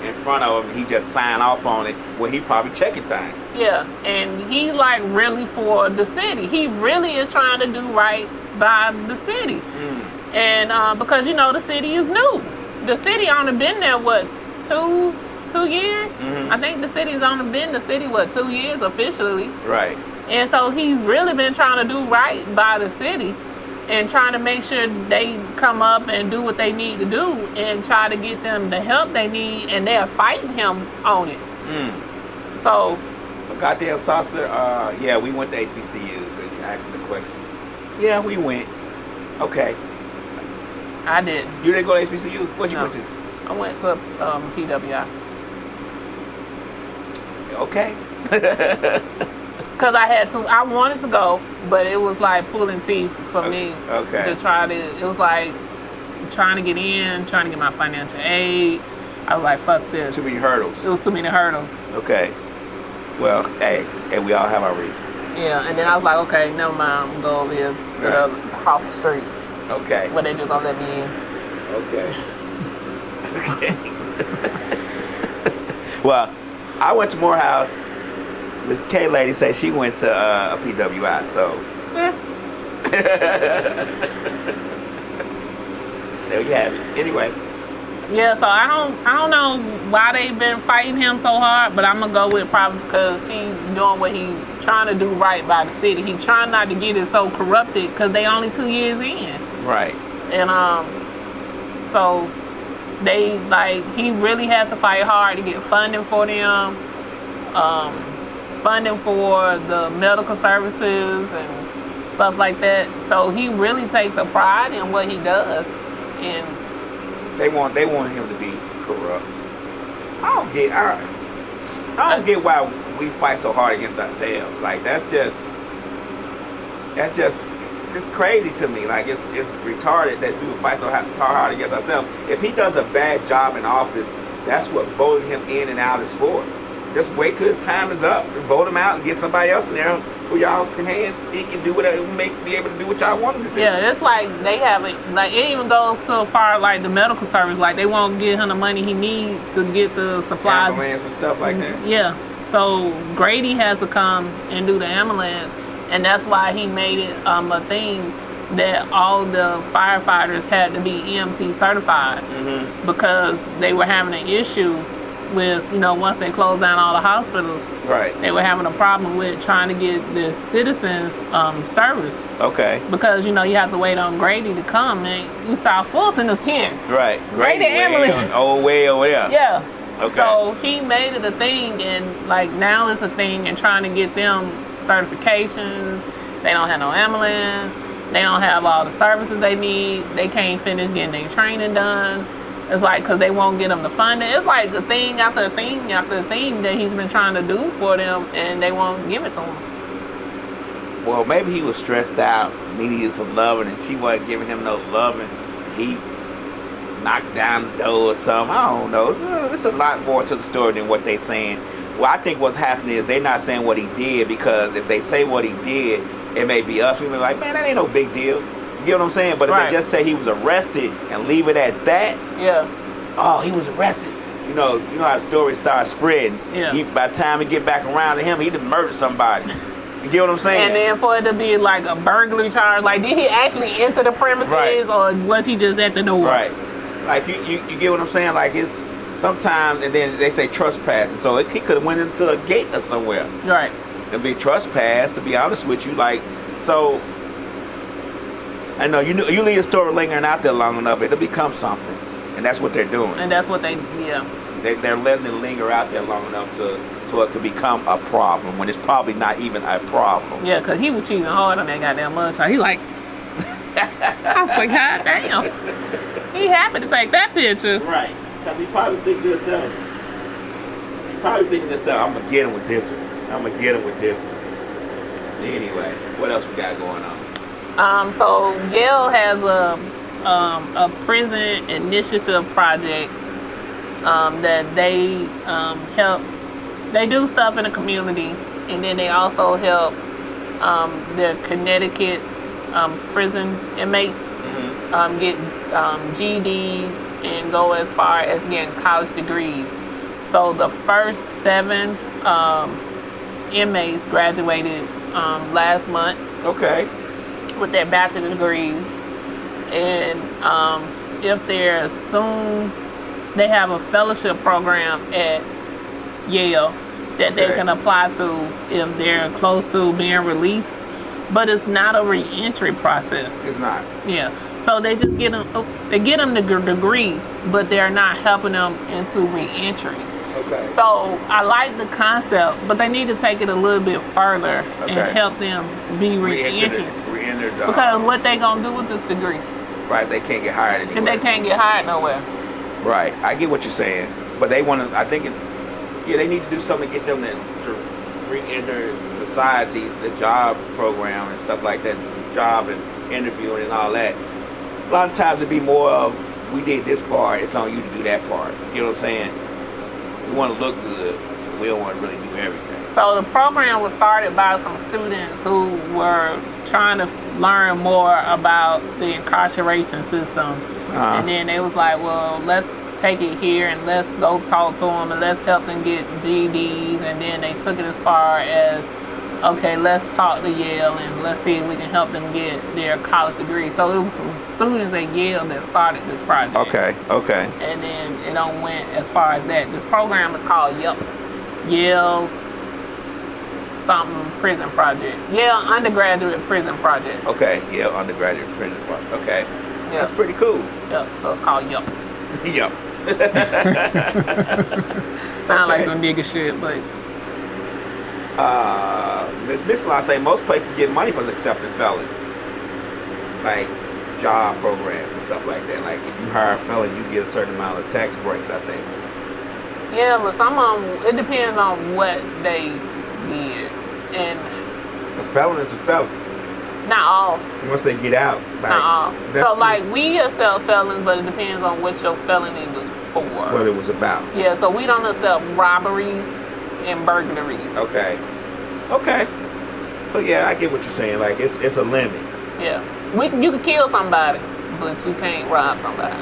in front of him. He just signed off on it. Well, he probably checking things. Yeah, and he like really for the city. He really is trying to do right by the city. And because you know the city is new. The city only been there what 2 years? I think the city's only been the city 2 years officially. Right. And so he's really been trying to do right by the city and trying to make sure they come up and do what they need to do and try to get them the help they need, and they're fighting him on it. So goddamn saucer, yeah, we went to HBCUs. So you asked the question. Yeah, we went. Okay. I didn't. You didn't go to HBCU? What you went to? I went to PWI. Okay. Because I wanted to go, but it was like pulling teeth for me to try to, it was like trying to get in, trying to get my financial aid. I was like, fuck this. Too many hurdles. It was too many hurdles. Okay. Well, hey, we all have our reasons. Yeah, and then I was like, okay, never mind, I'm gonna go over here to the across the street. Okay. Where they just gonna let me in. Okay. Well, I went to Morehouse. Miss K lady said she went to a PWI, so. there you have it. Anyway. Yeah, so I don't know why they've been fighting him so hard, but I'm gonna go with probably because he doing what he trying to do right by the city. He trying not to get it so corrupted because they only 2 years in. Right. And so they he really has to fight hard to get funding for them, funding for the medical services and stuff like that. So he really takes a pride in what he does, and they want him to be corrupt. I don't get why we fight so hard against ourselves. Like that's just crazy to me. Like it's retarded that we would fight so hard against ourselves. If he does a bad job in office, that's what voting him in and out is for. Just wait till his time is up and vote him out and get somebody else in there who y'all can he can do whatever, be able to do what y'all want him to do. Yeah, it's like they haven't, it even goes so far like the medical service, like they won't give him the money he needs to get the supplies. Ambulance and stuff like that. Yeah, so Grady has to come and do the ambulance, and that's why he made it a thing that all the firefighters had to be EMT certified, because they were having an issue with, once they closed down all the hospitals, right, they were having a problem with trying to get the citizens service. Okay. Because, you have to wait on Grady to come, and you saw Fulton is here. Right. Grady ambulance. Way over there. Yeah. Okay. So he made it a thing, and now it's a thing, and trying to get them certifications. They don't have no ambulance. They don't have all the services they need. They can't finish getting their training done. It's because they won't get them the funding. It's like a thing after a thing after a thing that he's been trying to do for them, and they won't give it to him. Well, maybe he was stressed out. He needed some loving, and she wasn't giving him no loving. He knocked down the door or something. I don't know. There's a lot more to the story than what they're saying. Well, I think what's happening is they're not saying what he did, because if they say what he did, it may be us. We'll be like, man, that ain't no big deal. You get what I'm saying? But if they just say he was arrested and leave it at that, oh, he was arrested. You know how the story starts spreading. Yeah. By the time we get back around to him, he done murdered somebody. You get what I'm saying? And then for it to be like a burglary charge, did he actually enter the premises, or was he just at the door? Right. Like you get what I'm saying? Like it's sometimes, and then they say trespassing, so he could have went into a gate or somewhere. Right. It'd be trespass, to be honest with you. So. I know you leave a story lingering out there long enough, it'll become something, and that's what they're doing. And that's what they're letting it linger out there long enough to it could become a problem when it's probably not even a problem. Yeah, because he was cheesing hard on that goddamn mugshot. He I was like, God damn, he happy to take that picture. Right, because he probably thinking to himself, I'm gonna get him with this one. Anyway, what else we got going on? So Yale has a prison initiative project that they help. They do stuff in the community, and then they also help the Connecticut prison inmates get GEDs and go as far as getting college degrees. So the first 7 inmates graduated last month. Okay. With their bachelor's degrees, and if they're soon, they have a fellowship program at Yale that they can apply to if they're close to being released, but it's not a re-entry process. It's not. Yeah, so they just get them the degree, but they're not helping them into re-entry. Okay. So I like the concept, but they need to take it a little bit further and help them be re-entry. Because what they gonna do with this degree? Right, they can't get hired anywhere. And they can't get hired nowhere. Right, I get what you're saying, but they want to. I think, they need to do something to get them to re-enter society, the job program and stuff like that, job and interviewing and all that. A lot of times it'd be more of, we did this part, it's on you to do that part. You know what I'm saying? We want to look good, but we don't want to really do everything. So the program was started by some students who were trying to learn more about the incarceration system. And then they was like, well, let's take it here and let's go talk to them and let's help them get GEDs. And then they took it as far as okay, let's talk to Yale and let's see if we can help them get their college degree. So it was some students at Yale that started this project. Okay. And then it don't went as far as that. The program is called Yale something prison project. Yale undergraduate prison project. Okay. Yale undergraduate prison project. Okay. Yep. That's pretty cool. Yep. So it's called Yep. Yep. Sound like some nigga shit, but Ms. Mixline say most places get money for accepting felons, like job programs and stuff like that. Like if you hire a felon, you get a certain amount of tax breaks, I think. yeah, but some of them, it depends on what they did, and A felon is a felon. not all. Once they get out, like, Not all. that's So true. like we accept felons, but it depends on what your felony was for. what it was about. Yeah, so we don't accept robberies and burglaries. Okay. So yeah, I get what you're saying. Like it's a limit. Yeah. You could kill somebody, but you can't rob somebody.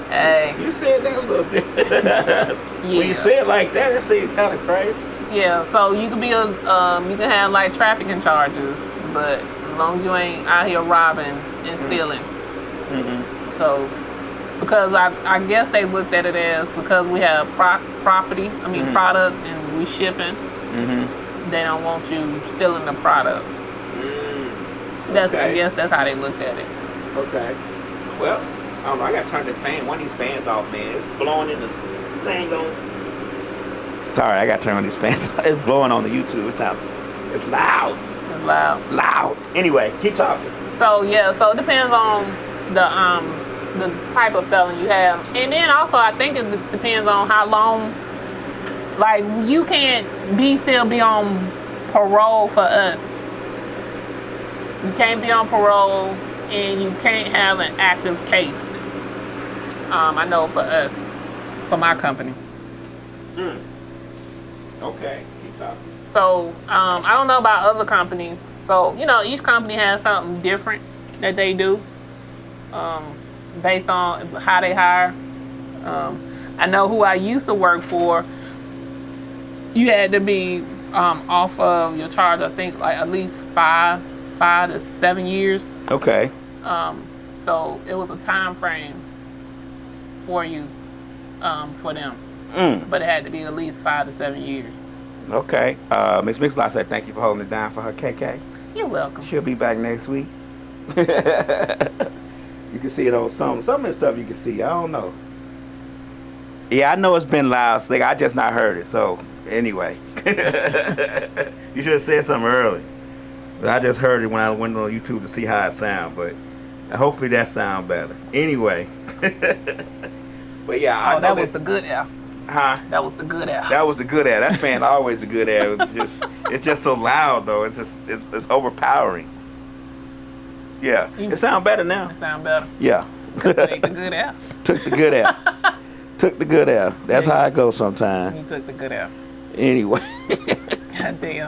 Hey. You said that a little different. Yeah. When you say it like that, it seems kind of crazy. Yeah, so you could be you can have like trafficking charges, but as long as you ain't out here robbing and stealing. Mm-hmm. So, because I guess they looked at it as because we have property, product, and we shipping, they don't want you stealing the product. That's Okay. I guess that's how they looked at it. Okay. Well, I don't know. I got to turn the fan, one of these fans off, man. It's blowing in the thing on. Sorry, I got to turn on these fans. It's blowing on the YouTube. It's loud. It's loud. Loud. Anyway, keep talking. So yeah, so it depends on the type of felon you have, and then also I think it depends on how long. Like you can't still be on parole for us. You can't be on parole, and you can't have an active case. I know for us, for my company. Okay, keep talking. So I don't know about other companies. So each company has something different that they do, based on how they hire. I know who I used to work for. You had to be off of your charge, I think, like at least 5 to 7 years. Okay. So it was a time frame for you, for them. But it had to be at least 5 to 7 years. Okay. Ms. Mixlot said thank you for holding it down for her, KeKe. You're welcome. She'll be back next week. You can see it on some of the stuff you can see. I don't know. Yeah, I know it's been loud, Slick. I just not heard it. So anyway, you should have said something early. But I just heard it when I went on YouTube to see how it sound. But hopefully that sound better. Anyway, but yeah, I know that was the good air. Huh? That was the good air. That was the good air. That fan always the good air. It's just so loud though. It's overpowering. Yeah, it sound better now. It sound better. Yeah. Take the good air. Took the good air. Took the good air. That's how it goes sometimes. You took the good air. Anyway. Goddamn.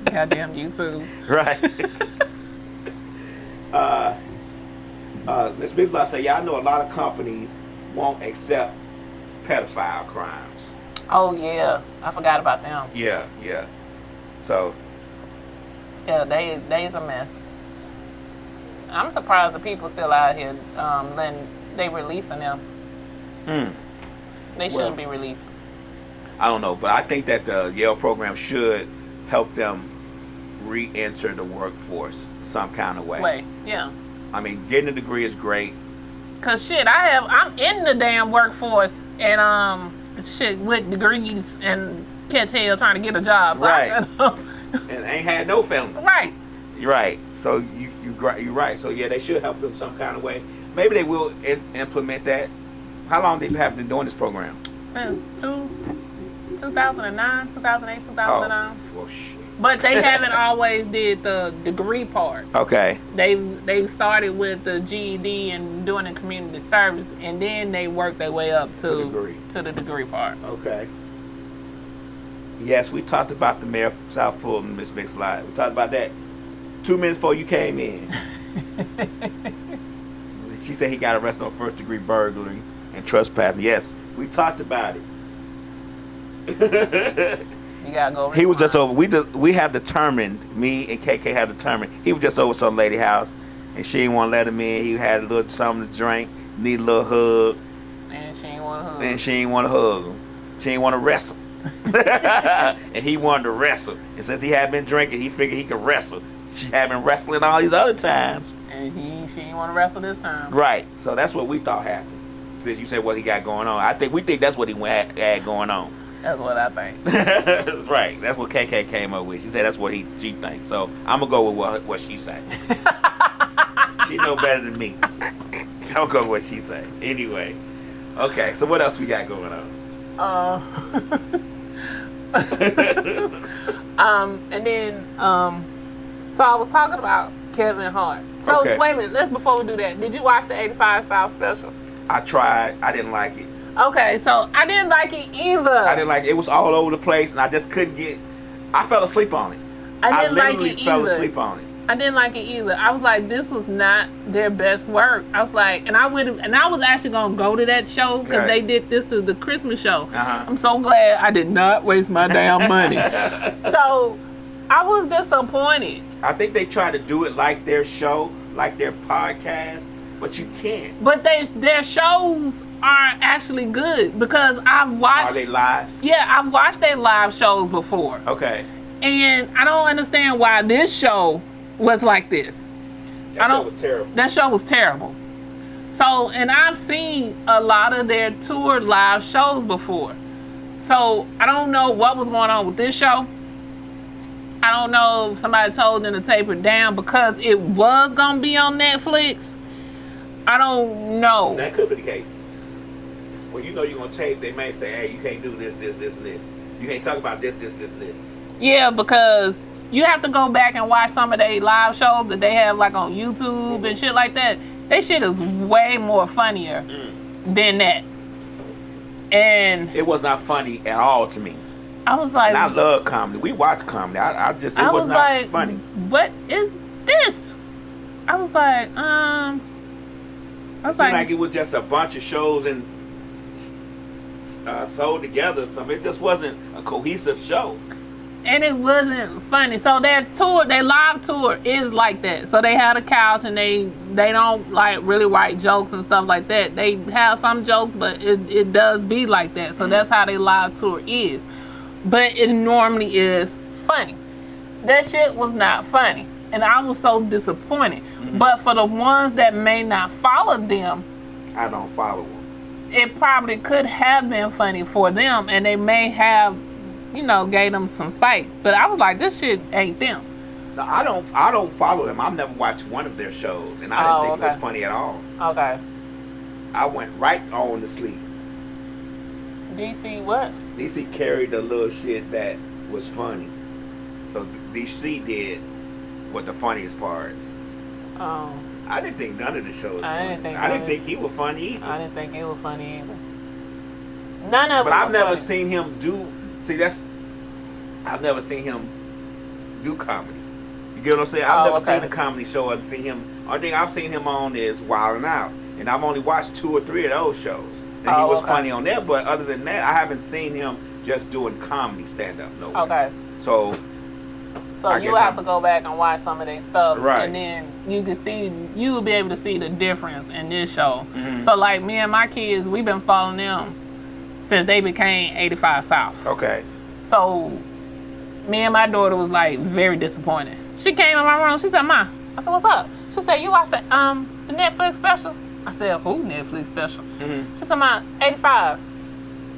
Goddamn YouTube. Right. Ms. Bigslot say, yeah, I know a lot of companies won't accept pedophile crimes. Oh yeah, I forgot about them. Yeah. So. Yeah, they's a mess. I'm surprised the people still out here letting they releasing them. They shouldn't be released. I don't know, but I think that the Yale program should help them re-enter the workforce some kind of way. Yeah. I mean, getting a degree is great. Cause shit, I'm in the damn workforce and shit with degrees and can't tell trying to get a job. So Right. And ain't had no family. Right. You're right. So you're right. So yeah, they should help them some kind of way. Maybe they will implement that. How long they have been doing this program? Since 2009, 2008, 2009. Oh, well, shit. But they haven't always did the degree part. Okay. They started with the GED and doing the community service, and then they worked their way up to the degree part. Okay. Yes, we talked about the mayor of South Fulton, Ms. Mixlot. We talked about that 2 minutes before you came in. She said he got arrested on first-degree burglary and trespassing. Yes, we talked about it. You gotta go. He was just over. We have determined. Me and KeKe have determined. He was just over some lady house, and she didn't want to let him in. He had a little something to drink, need a little hug, And she ain't want to hug. and she didn't want to hug him. She didn't want to wrestle, and he wanted to wrestle. And since he had been drinking, he figured he could wrestle. She had been wrestling all these other times. And she didn't want to wrestle this time. Right. So that's what we thought happened. Since you said what he got going on, we think that's what he had going on. That's what I think. That's right. That's what KeKe came up with. She said that's what she thinks. So I'm gonna go with what she said. She know better than me. I'll go with what she say. Anyway. Okay. So what else we got going on? And then so I was talking about Kevin Hart. So Okay. wait a minute. Before we do that, did you watch the 85 South special? I tried. I didn't like it. Okay, so I didn't like it either. I didn't like it. It was all over the place, and I just couldn't get. I fell asleep on it. I didn't like literally it fell either. asleep on it. I didn't like it either. I was like, this was not their best work. I was like, and I was actually gonna go to that show because Right. they did this to the Christmas show. Uh-huh. I'm so glad I did not waste my damn money. So I was disappointed. I think they try to do it like their show, like their podcast, but you can't. But their shows are actually good because I've watched. Are they live? Yeah, I've watched their live shows before. Okay. And I don't understand why this show was like this. That show was terrible. That show was terrible. So, and I've seen a lot of their tour live shows before. So, I don't know what was going on with this show. I don't know if somebody told them to tape it down because it was going to be on Netflix. I don't know. That could be the case. When you know you're going to tape, they may say, hey, you can't do this, this, this, and this. You can't talk about this, this, this, and this. Yeah, because you have to go back and watch some of their live shows that they have like on YouTube and shit like that. They shit is way more funnier than that. And it was not funny at all to me. I was like, and I love comedy. We watch comedy. I was not like, funny. What is this? I was like, It seemed like it was just a bunch of shows and sold together. It just wasn't a cohesive show. And it wasn't funny. So their live tour is like that. So they had a couch and they don't like really write jokes and stuff like that. They have some jokes, but it does be like that. So that's how their live tour is. But it normally is funny. That shit was not funny. And I was so disappointed. But for the ones that may not follow them, I don't follow them. It probably could have been funny for them and they may have, gave them some spite. But I was like, this shit ain't them. No, I don't follow them. I've never watched one of their shows, and I didn't think it was funny at all. Okay. I went right on to sleep. DC what? DC carried the little shit that was funny. So DC did what the funniest parts. Oh. I didn't think none of the shows. I didn't think he was funny either. I didn't think he was funny either. None of them. But I've never funny. seen him do. I've never seen him do comedy. You get what I'm saying? I've never seen a comedy show and seen him. Only thing I've seen him on is Wild 'N Out, and I've only watched 2 or 3 of those shows. And he was funny on there, but other than that, I haven't seen him just doing comedy stand up. No. Okay. So you have to go back and watch some of their stuff, right? And then you will be able to see the difference in this show. Mm-hmm. So like me and my kids, we've been following them since they became 85 South. Okay. So me and my daughter was like very disappointed. She came in my room. She said, "Ma," I said, "What's up?" She said, "You watched the Netflix special?" I said, "Who Netflix special?" Mm-hmm. She talking about 85s.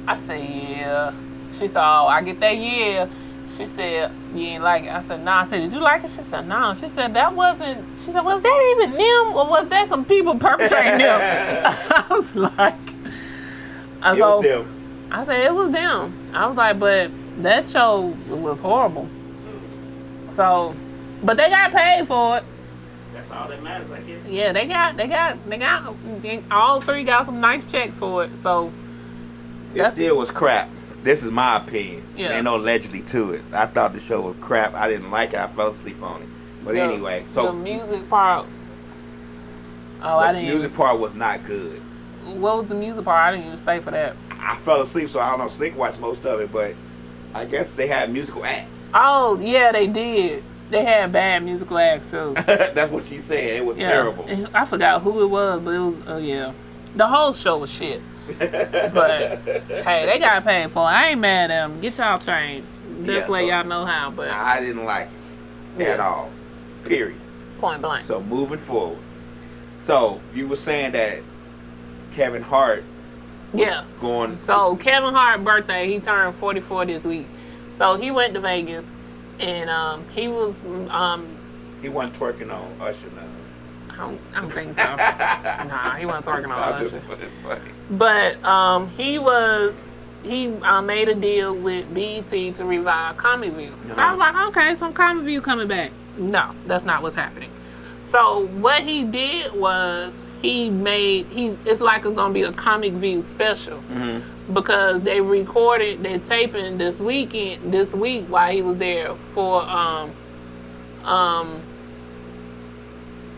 I said, "Yeah." She said, "Oh, I get that, yeah." She said, "You ain't like it." I said, "Nah." I said, "Did you like it?" She said, "No." She said, "That wasn't." She said, "Was that even them, or was that some people perpetrating them?" I was like, It was them. I said it was them. I was like, but that show was horrible. So, but they got paid for it. That's all that matters, I guess. Yeah, they got all 3 got some nice checks for it. So it still was crap. This is my opinion. Yeah. Ain't no allegedly to it. I thought the show was crap. I didn't like it. I fell asleep on it. But anyway, so the music part. Oh, I didn't. The music part was not good. What was the music part? I didn't even stay for that. I fell asleep, so I don't know. Sneak watched most of it, but I guess they had musical acts. Oh, yeah, they did. They had bad musical acts, too. That's what she said. It was terrible. I forgot who it was, but it was, the whole show was shit. But, hey, they got paid for it. I ain't mad at them. Get y'all changed. This way y'all know how, but. I didn't like it at all. Period. Point blank. So, moving forward. So, you were saying that Kevin Hart going. So Kevin Hart's birthday, he turned 44 this week. So he went to Vegas, and he was he wasn't twerking on Usher now. I don't think so. Nah, he wasn't twerking on Usher. But he made a deal with BET to revive Comic View. So I was like, okay, some Comic View coming back. No, that's not what's happening. So what he did was it's like it's gonna be a Comic View special because they're taping this week while he was there for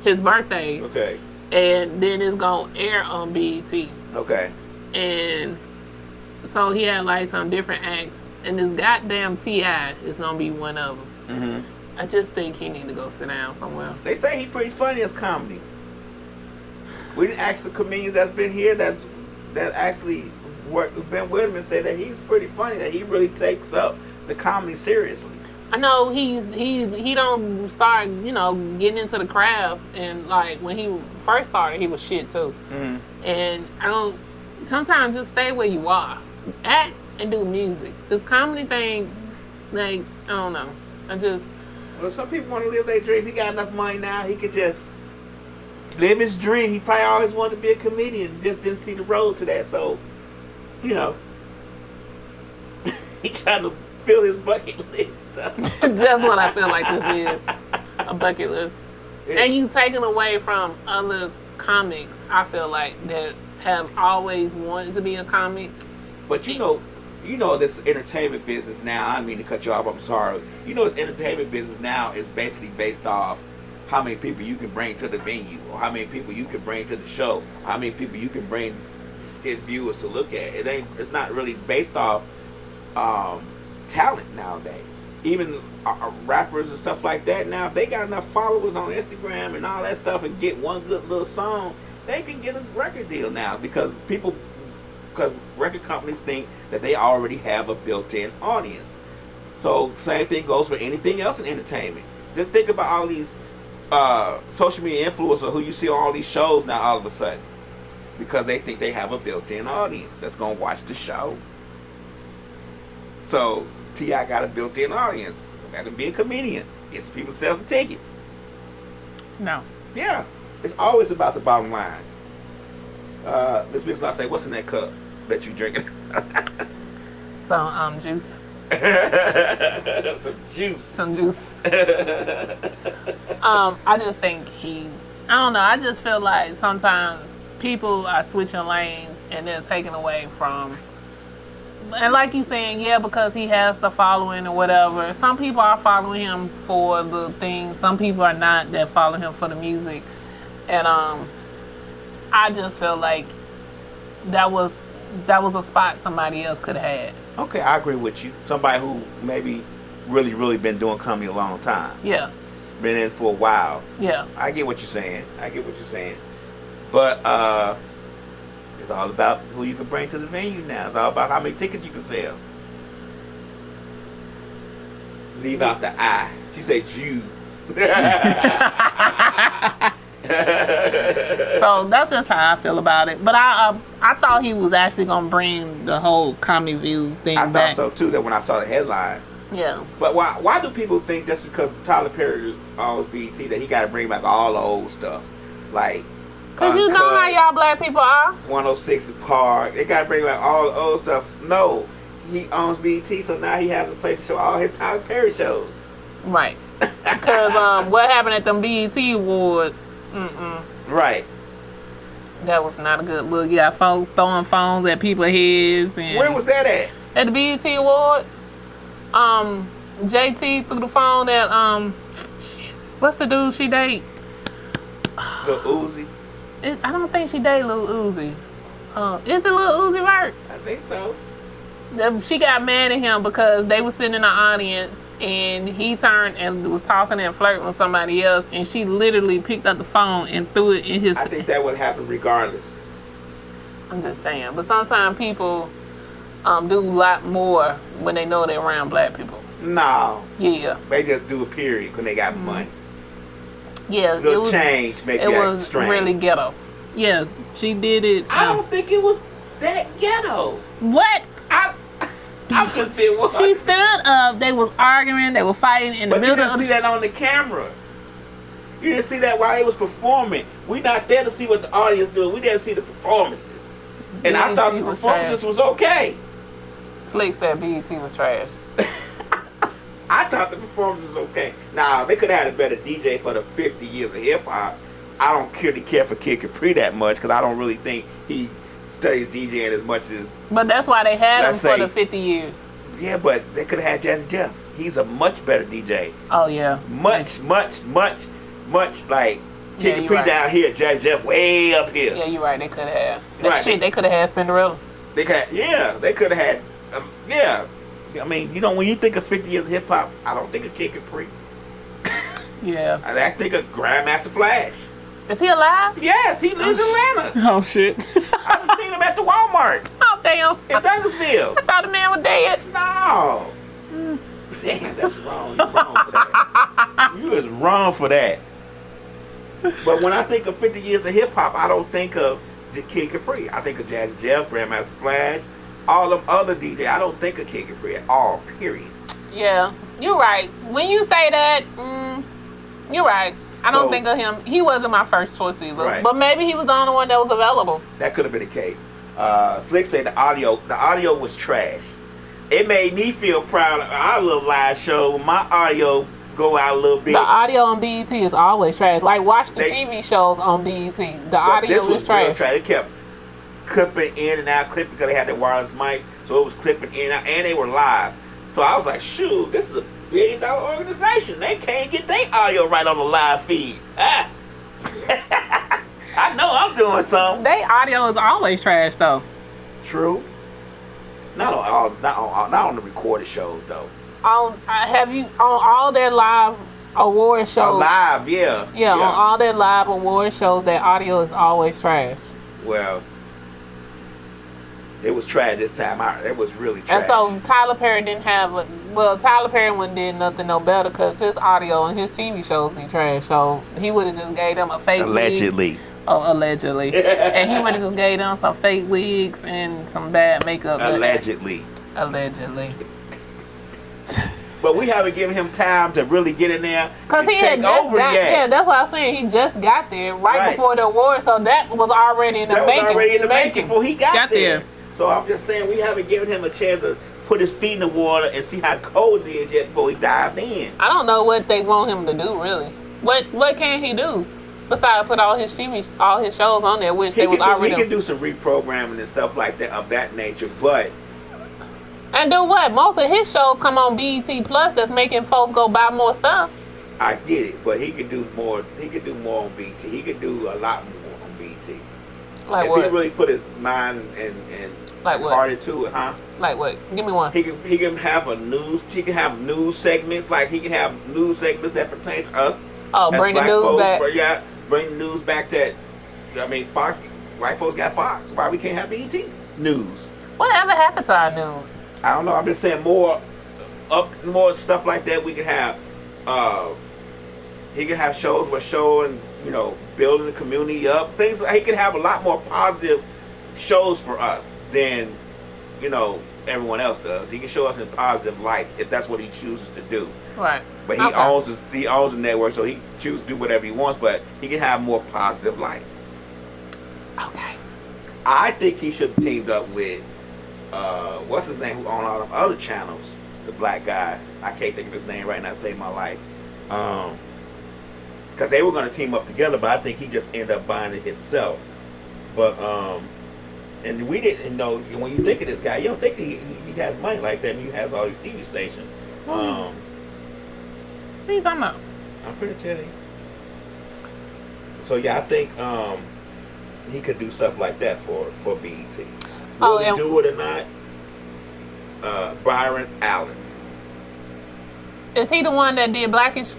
his birthday. Okay. And then it's gonna air on BET. Okay. And so he had like some different acts, and this goddamn T.I. is gonna be one of them. I just think he need to go sit down somewhere. They say he's pretty funny as comedy. We didn't ask the comedians that's been here that actually been with him and say that he's pretty funny, that he really takes up the comedy seriously. I know he don't start, getting into the craft, and like when he first started, he was shit too. And sometimes just stay where you are, act and do music. This comedy thing, like, I don't know. Well, some people want to live their dreams. He got enough money now, he could just live his dream. He probably always wanted to be a comedian, just didn't see the road to that. So, he trying to fill his bucket list. That's what I feel like this is, a bucket list. And you taking away from other comics, I feel like, that have always wanted to be a comic. But this entertainment business now, I don't mean to cut you off, I'm sorry. This entertainment business now is basically based off how many people you can bring to the venue, or how many people you can bring to the show, how many people you can bring get viewers to look at. It's not really based off talent nowadays. Even rappers and stuff like that now, if they got enough followers on Instagram and all that stuff and get one good little song, they can get a record deal now because record companies think that they already have a built-in audience. So same thing goes for anything else in entertainment. Just think about all these social media influencers who you see on all these shows now all of a sudden, because they think they have a built-in audience that's going to watch the show. So T.I. got a built-in audience. Got to be a comedian. Gets people sell some tickets. No. Yeah. It's always about the bottom line. This makes I say, what's in that cup that you drinking? Some juice. Some juice. I just think I don't know, I just feel like sometimes people are switching lanes and they're taking away from, and like he's saying, because he has the following or whatever. Some people are following him for the things, some people are not, that follow him for the music. And I just feel like that was a spot somebody else could have had. Okay, I agree with you. Somebody who maybe really, really been doing comedy a long time. Yeah. Been in for a while. Yeah. I get what you're saying. But it's all about who you can bring to the venue now. It's all about how many tickets you can sell. Leave out the I. She said Jews. So that's just how I feel about it. But I thought he was actually gonna bring the whole Comic View thing back. I thought so too. That when I saw the headline. Yeah. But why do people think just because Tyler Perry owns BET that he got to bring back all the old stuff, like? Cause you know how y'all black people are. 106 Park. They got to bring back all the old stuff. No, he owns BET, so now he has a place to show all his Tyler Perry shows. Right. Because what happened at them BET Awards? Right. That was not a good look. You got folks throwing phones at people's heads. And where was that at? At the BET Awards. JT threw the phone at what's the dude she date? Lil Uzi. I don't think she date Lil Uzi. Is it Lil Uzi Vert? I think so. She got mad at him because they were sitting in the audience and he turned and was talking and flirting with somebody else, and she literally picked up the phone and threw it in his. I think that would happen regardless. I'm just saying, but sometimes people do a lot more when they know they're around black people. No. Yeah. They just do a period when they got money. Yeah. Little change make you act strange. It was really ghetto. Yeah, she did it. I don't think it was that ghetto. What? I'm just being what? She stood up. They was arguing. They were fighting in the middle. But you didn't see that on the camera. You didn't see that while they was performing. We not there to see what the audience doing. We there to see the performances. And I thought the performances was okay. Slick said BET was trash. I thought the performance was okay. Now, they could have had a better DJ for the 50 years of hip-hop. I don't really care for Kid Capri that much because I don't really think he studies DJing as much as... But that's why they had him for the 50 years. Yeah, but they could have had Jazzy Jeff. He's a much better DJ. Oh, yeah. Much like Kid Capri down here, Jazzy Jeff way up here. Yeah, you're right. They could have. They could have had Spinderella. They could have had... I mean, when you think of 50 years of hip-hop, I don't think of Kid Capri. Yeah. I think of Grandmaster Flash. Is he alive? Yes, he lives in Atlanta. Oh, shit. I just seen him at the Walmart. Oh, damn. In Douglasville. I thought the man was dead. No. Damn, that's wrong. You're wrong for that. You is wrong for that. But when I think of 50 years of hip-hop, I don't think of Kid Capri. I think of Jazzy Jeff, Grandmaster Flash, all them other DJs. I don't think of Kid Capri at all, period. Yeah, you're right. When you say that, you're right. I don't think of him. He wasn't my first choice either. Right. But maybe he was the only one that was available. That could have been the case. Slick said the audio was trash. It made me feel proud of our little live show. My audio go out a little bit. The audio on BET is always trash. Like, watch the TV shows on BET. The audio is trash. It kept clipping in and out, clipping because they had the wireless mics, so it was clipping in and out, and they were live. So I was like, shoot, this is a $1 billion organization. They can't get their audio right on the live feed. I know I'm doing something. Their audio is always trash, though. True. Not on the recorded shows, though. Have you on all their live award shows? Live, yeah. Yeah, on all their live award shows, their audio is always trash. Well, it was trash this time. It was really trash. And so Tyler Perry didn't have Tyler Perry wouldn't did nothing no better because his audio on his TV shows be trash. So he would have just gave them a fake allegedly. Wig. Oh, allegedly. And he would have just gave them some fake wigs and some bad makeup. Allegedly. But we haven't given him time to really get in there. Because he had just got there. Yeah, that's what I was saying. He just got there right before the award. So that was already in the making. That was already in the making before he got there. So I'm just saying we haven't given him a chance to put his feet in the water and see how cold it is yet before he dived in. I don't know what they want him to do, really. What can he do besides put all his shows on there, which he can do some reprogramming and stuff like that of that nature, but. And do what? Most of his shows come on BET Plus. That's making folks go buy more stuff. I get it, but he could do more. He could do more on BET. He could do a lot more on BET. Like if what? he really put his mind and heart into it, huh? Like what? Give me one. He can have news. He can have news segments. Like he can have news segments that pertain to us. Oh, bring the news back. Yeah, bring the news back. Fox. White folks got Fox. Why we can't have BET news? Whatever happened to our news? I don't know. I'm just saying more stuff like that. We can have. He can have shows where showing, building the community up. Things like he can have a lot more positive shows for us than, everyone else does. He can show us in positive lights if that's what he chooses to do. Right. But he owns the network, so he chooses to do whatever he wants. But he can have more positive light. Okay. I think he should have teamed up with. What's his name? Who on all them other channels? The black guy. I can't think of his name right now. Saved my life. Because they were going to team up together, but I think he just ended up buying it himself. But and we didn't know. When you think of this guy, you don't think he has money like that. And he has all these TV stations. What are you talking about? I'm finna tell you. So yeah, I think he could do stuff like that for BET. Oh, Will he and- do it or not? Byron Allen. Is he the one that did Blackish?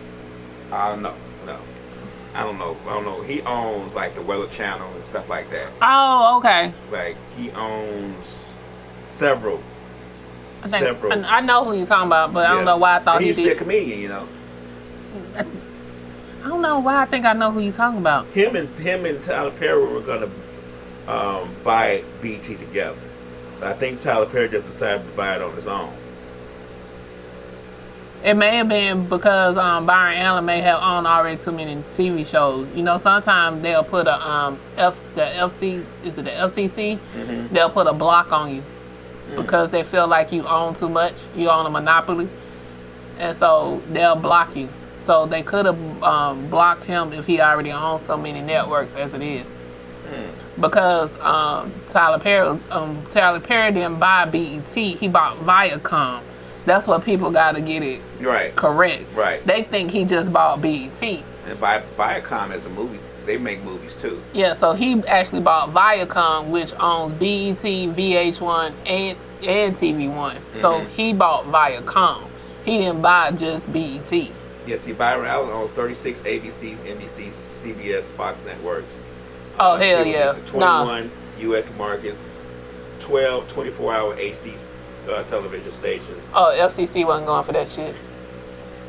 I don't know. No, I don't know. He owns like the Weather Channel and stuff like that. Oh, okay. Like he owns several. I know who you're talking about, but I don't know why I thought he he used to be a did. comedian, you know. I don't know why I think I know who you're talking about. Him and Tyler Perry were gonna buy BET together. But I think Tyler Perry just decided to buy it on his own. It may have been because Byron Allen may have owned already too many TV shows. You know, sometimes they'll put the FCC? Mm-hmm. They'll put a block on you because they feel like you own too much. You own a monopoly, and so they'll block you. So they could have blocked him if he already owns so many networks as it is. Because Tyler Perry didn't buy BET, he bought Viacom. That's what people got to get it correct. Right. They think he just bought BET. And Viacom is a movie. They make movies too. Yeah, so he actually bought Viacom, which owns BET, VH1, and TV1. So he bought Viacom. He didn't buy just BET. Yeah, see, Byron Allen owns 36 ABCs, NBCs, CBS, Fox networks. Oh, hell yeah. 21 U.S. markets, 12 24-hour HD television stations. Oh, FCC wasn't going for that shit.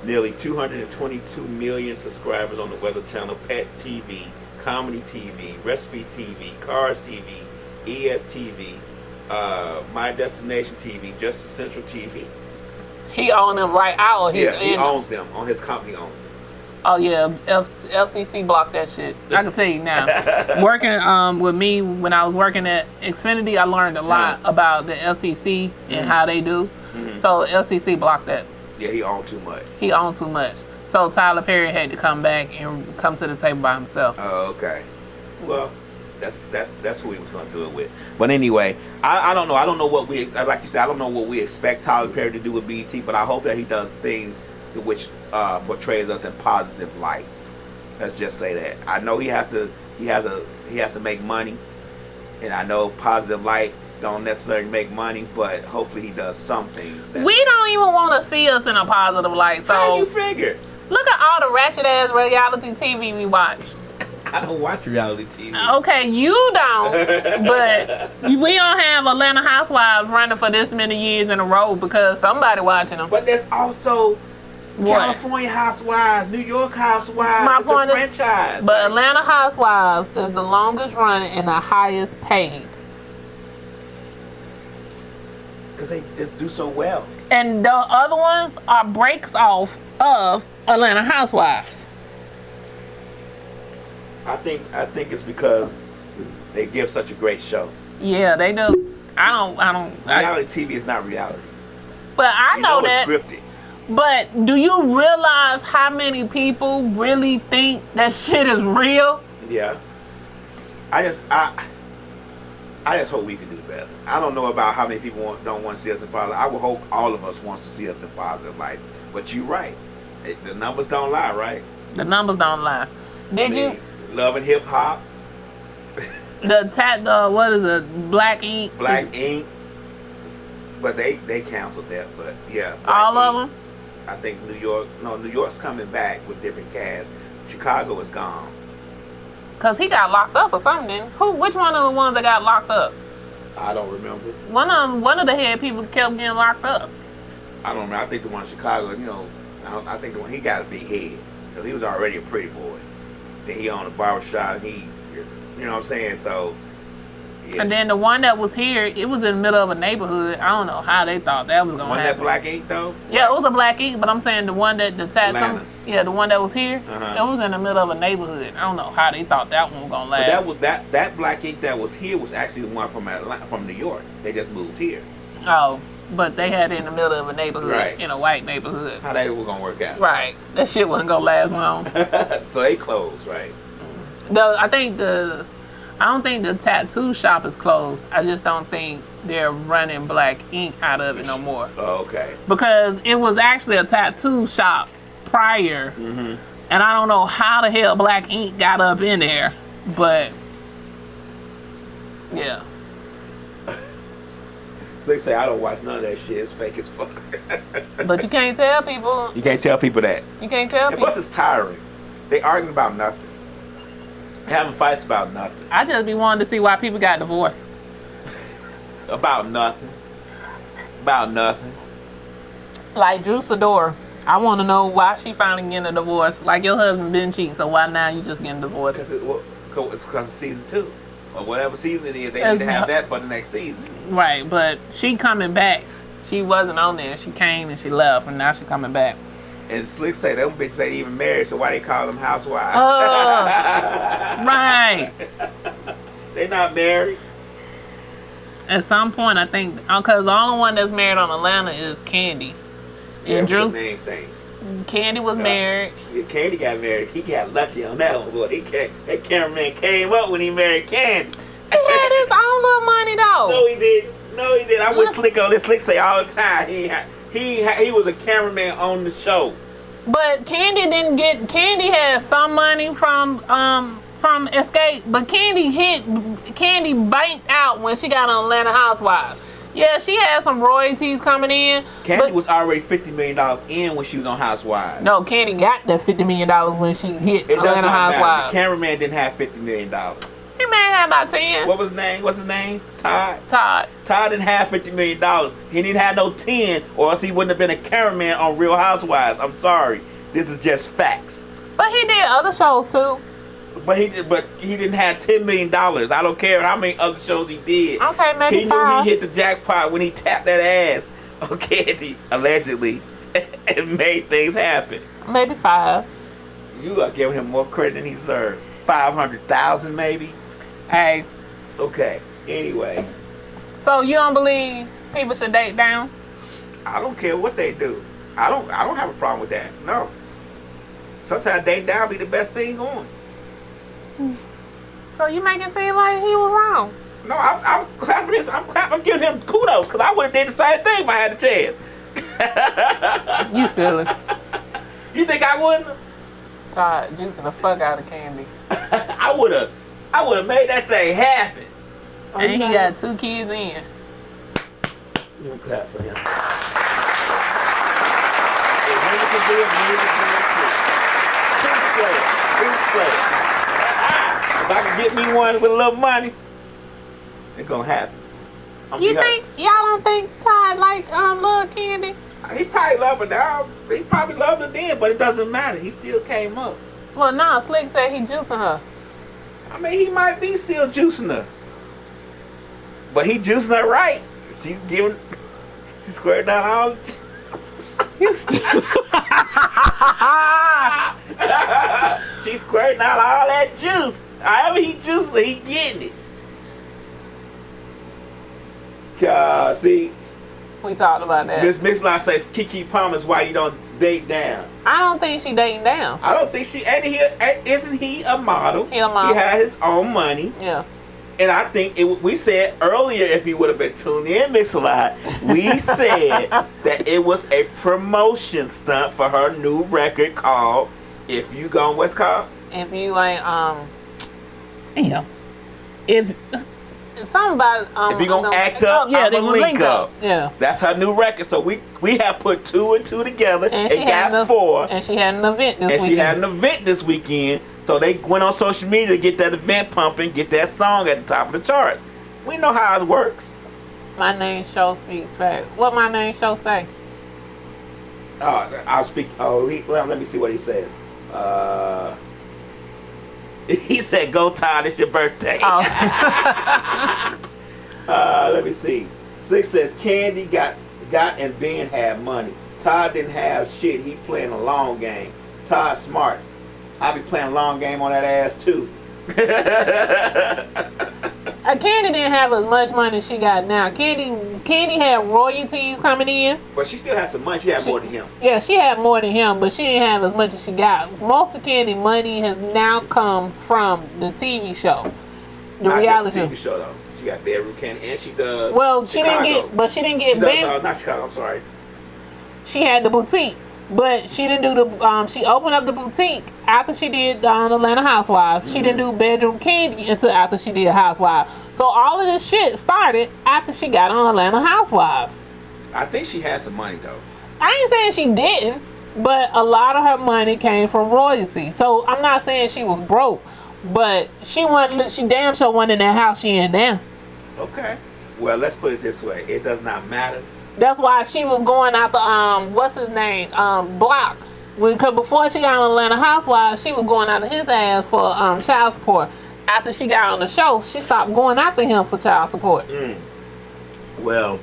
Nearly 222 million subscribers on the Weather Channel, Pet TV, Comedy TV, Recipe TV, Cars TV, ESTV, My Destination TV, Justice Central TV. He owned them right out. He owns them. On his company owns them. Oh yeah, FCC blocked that shit. I can tell you now. Working with me when I was working at Xfinity, I learned a lot about the FCC and how they do. So FCC blocked that. Yeah, he owned too much. He owned too much. So Tyler Perry had to come back and come to the table by himself. Oh, okay. Well, that's who he was going to do it with. But anyway, I don't know. I don't know what like you said, I don't know what we expect Tyler Perry to do with BET, but I hope that he does things which portrays us in positive lights. Let's just say that. I know he has to make money, and I know positive lights don't necessarily make money, but hopefully he does some things. We don't even want to see us in a positive light. So how you figure? Look at all the ratchet ass reality TV we watch. I don't watch reality TV. Okay, you don't, but we don't have Atlanta Housewives running for this many years in a row because somebody watching them. But there's also California Housewives, New York Housewives. It's a franchise. But Atlanta Housewives is the longest running and the highest paid. Because they just do so well. And the other ones are breaks off of Atlanta Housewives. I think it's because they give such a great show. Yeah, they do. Reality TV is not reality. But I know that. It's scripted. But do you realize how many people really think that shit is real? Yeah. I just hope we can do better. I don't know about how many people don't want to see us in positive. I would hope all of us wants to see us in positive lights. But you're right. The numbers don't lie, right? The numbers don't lie. Did you? Love and Hip Hop. What is it? Black Ink. Black Ink. But they canceled that. But yeah. All of them? I think New York's coming back with different casts. Chicago is gone. Cause he got locked up or something. Which one of the ones that got locked up? I don't remember. One of the head people kept getting locked up. I don't remember. I think the one in Chicago, I think the one he got a big head. He was already a pretty boy. Then he owned a barbershop. You know what I'm saying? So. Yes. And then the one that was here, it was in the middle of a neighborhood. I don't know how they thought that was gonna happen. That Black Ink though? Yeah, it was a Black Ink, but I'm saying the one that the tattoo. Atlanta. Yeah, the one that was here. It was in the middle of a neighborhood. I don't know how they thought that one was gonna last. But that Black Ink that was here was actually the one from New York. They just moved here. Oh, but they had it in the middle of a neighborhood, right. In a white neighborhood. How that was gonna work out? Right, that shit wasn't gonna last long. So they closed, right? I don't think the tattoo shop is closed. I just don't think they're running Black Ink out of it no more. Oh, okay. Because it was actually a tattoo shop prior, and I don't know how the hell Black Ink got up in there, but Yeah. Slick say, I don't watch none of that shit. It's fake as fuck. But you can't tell people. You can't tell people that. You can't tell And people. plus, it's tiring. They arguing about nothing. Having fights about nothing. I just be wanting to see why people got divorced. About nothing. About nothing. Like Drew Sidor. I want to know why she finally getting a divorce. Like your husband been cheating, so why now you just getting divorced? Because it's season 2. Or whatever season it is, they need to have that for the next season. Right, but she coming back. She wasn't on there. She came and she left, and now she coming back. And Slick say them bitches ain't even married, so why they call them housewives? Right. They not married. At some point, I think, because the only one that's married on Atlanta is Candy. Yeah, And Drew, what's the name thing? Candy was married. Yeah, Candy got married. He got lucky on that one, boy. That cameraman came up when he married Candy. He had his own little money though. No, he did. No, he did. I'm with Slick on this. Slick say all the time he was a cameraman on the show. But Candy didn't get. Candy had some money from Escape, but Candy banked out when she got on Atlanta Housewives. Yeah, she had some royalties coming in. Candy was already $50 million in when she was on Housewives. No, Candy got that $50 million when she hit It does Atlanta not matter. Housewives. The cameraman didn't have $50 million. He may have about 10. What was his name? What's his name? Todd. Todd didn't have $50 million. He didn't have no 10, or else he wouldn't have been a cameraman on Real Housewives. I'm sorry. This is just facts. But he did other shows too. But he didn't have $10 million. I don't care how many other shows he did. Okay, maybe he 5. knew he hit the jackpot when he tapped that ass on Candy, allegedly, and made things happen. Maybe 5. You are giving him more credit than he deserved. 500,000 maybe. Hey. Okay. Anyway. So you don't believe people should date down? I don't care what they do. I don't have a problem with that. No. Sometimes date down be the best thing going. So you make it seem like he was wrong. No, I'm clapping this. I'm giving him kudos because I would have did the same thing if I had the chance. You silly. You think I wouldn't? Todd juicing the fuck out of Candy. I would have made that thing happen. And he got 2 kids in. Let me clap for him. If women can do it, men can do it too. True play. If I can get me one with a little money, it's gonna happen. Y'all don't think Todd like love Candy? He probably loved her now. He probably loved her then, but it doesn't matter. He still came up. Well, no, Slick said he juicing her. I mean, he might be still juicing her, but he juicing her right. She's squaring down all. You stupid. She's squirting out all that juice. However he juicing her, he getting it. See, We talked about that. Miss Mixline says KeKe Palmer is why you don't date down. I don't think she dating down. I don't think she. Isn't he a model? He a model. He had his own money. Yeah. And I think we said earlier, if he would have been tuned in, Mix-a-Lot, we said that it was a promotion stunt for her new record called "If You Gone." What's it called? If you ain't yeah. If something about if you gonna act up, yeah, I'ma link up. Yeah. That's her new record. So we have put 2 and 2 together and got 4. And she had an event this weekend. She had an event this weekend. So they went on social media to get that event pumping, get that song at the top of the charts. We know how it works. My name show speaks facts. What my name show say? I'll speak. Well, let me see what he says. He said, "Go Todd, it's your birthday." Oh. Let me see. Slick says Candy got and Ben had money. Todd didn't have shit. He playing a long game. Todd smart. I be playing a long game on that ass too. Candy didn't have as much money as she got now. Candy had royalties coming in. But she still has some money. She had more than him. Yeah, she had more than him, but she didn't have as much as she got. Most of Candy money has now come from the TV show, Not reality. just the TV show though. She got Bedroom Candy, and she does. Well, Chicago. she didn't get She does, not Chicago. I'm sorry. She had the boutique. But she didn't do the. She opened up the boutique after she did Atlanta Housewives. She didn't do bedroom candy until after she did Housewives. So all of this shit started after she got on Atlanta Housewives. I think she had some money though. I ain't saying she didn't, but a lot of her money came from royalty. So I'm not saying she was broke, but she damn sure wasn't in that house she in now. Okay. Well, let's put it this way: it does not matter. That's why she was going out the what's his name Block. Because before she got on Atlanta Housewives, she was going after his ass for child support. After she got on the show, she stopped going after him for child support. Well,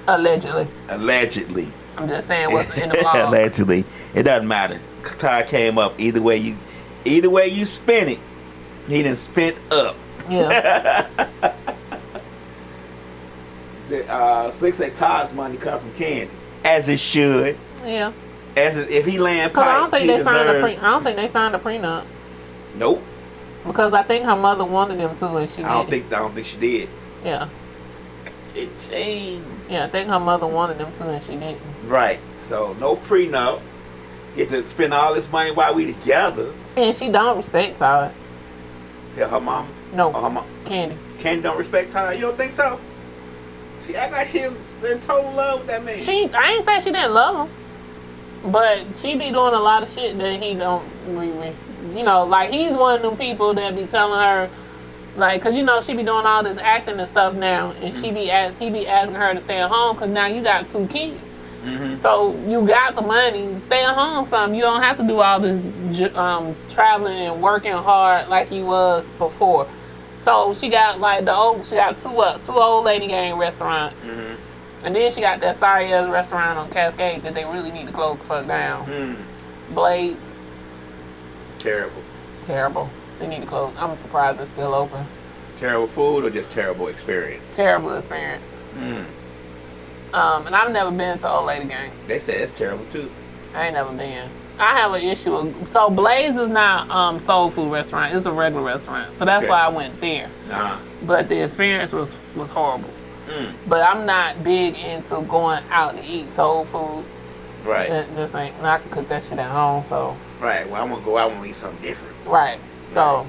allegedly. I'm just saying what's in the law. Allegedly, it doesn't matter. Ty came up either way you spin it. He done spent up. Yeah. Slick say Todd's money come from Candy, as it should. Yeah. If he land pipe, I don't think he deserves. I don't think they signed a prenup. Nope. Because I think her mother wanted them to, and she. I don't think she did. Yeah. Cha-ching. Yeah, I think her mother wanted them to, and she didn't. Right. So no prenup. Get to spend all this money while we together. And she don't respect Todd. Yeah, her mom. No. Her mom. Candy. Candy don't respect Todd. You don't think so? She act like she's in total love with that man. I ain't say she didn't love him, but she be doing a lot of shit that he don't. Like he's one of them people that be telling her, like, cause she be doing all this acting and stuff now, and he be asking her to stay at home, cause now you got 2 kids. Mm-hmm. So you got the money, stay at home. You don't have to do all this traveling and working hard like you was before. So she got she got two old lady gang restaurants. Mm-hmm. And then she got that sorry ass restaurant on Cascade that they really need to close the fuck down. Blades. Terrible. They need to close. I'm surprised it's still open. Terrible food or just terrible experience? Terrible experience. And I've never been to Old Lady Gang. They said it's terrible too. I ain't never been. I have an issue with, so Blaze is not soul food restaurant. It's a regular restaurant. So that's why I went there. But the experience was horrible. But I'm not big into going out to eat soul food. Right. It just ain't. I can cook that shit at home. So. Right. Well, I'm gonna go out and eat something different. Right. So.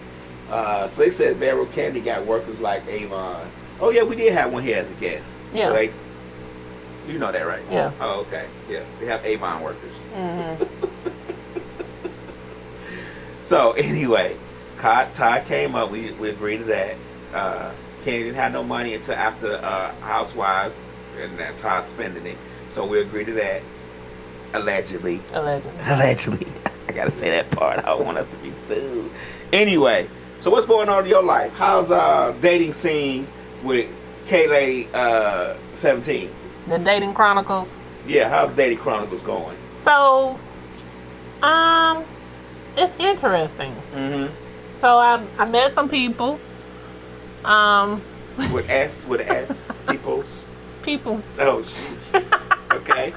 Slick said Barrel Candy got workers like Avon. Oh yeah, we did have one here as a guest. Yeah. Like, you know that, right? Yeah. Oh, okay. Yeah, they have Avon workers. Mm-hmm. So anyway, Ty came up. We agreed to that. Candy didn't have no money until after Housewives, and that Ty spending it. So we agreed to that. Allegedly. I gotta say that part. I don't want us to be sued. Anyway, so what's going on in your life? How's dating scene with K-Lady 17? The Dating Chronicles. Yeah, how's Dating Chronicles going? So, it's interesting. Mm-hmm. So I met some people. With S, peoples. Peoples. Oh, jeez. Okay.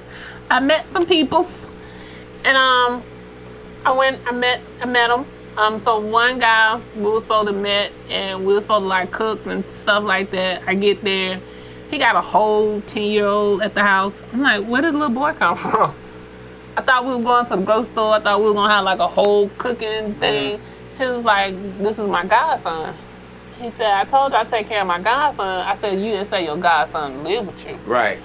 I met some peoples, and I met them. So one guy we were supposed to meet, and we were supposed to like cook and stuff like that. I get there, he got a whole 10-year-old at the house. I'm like, where did the little boy come from? I thought we were going to the grocery store. I thought we were gonna have like a whole cooking thing. He was like, this is my godson. He said, I told you I take care of my godson. I said, you didn't say your godson live with you. Right.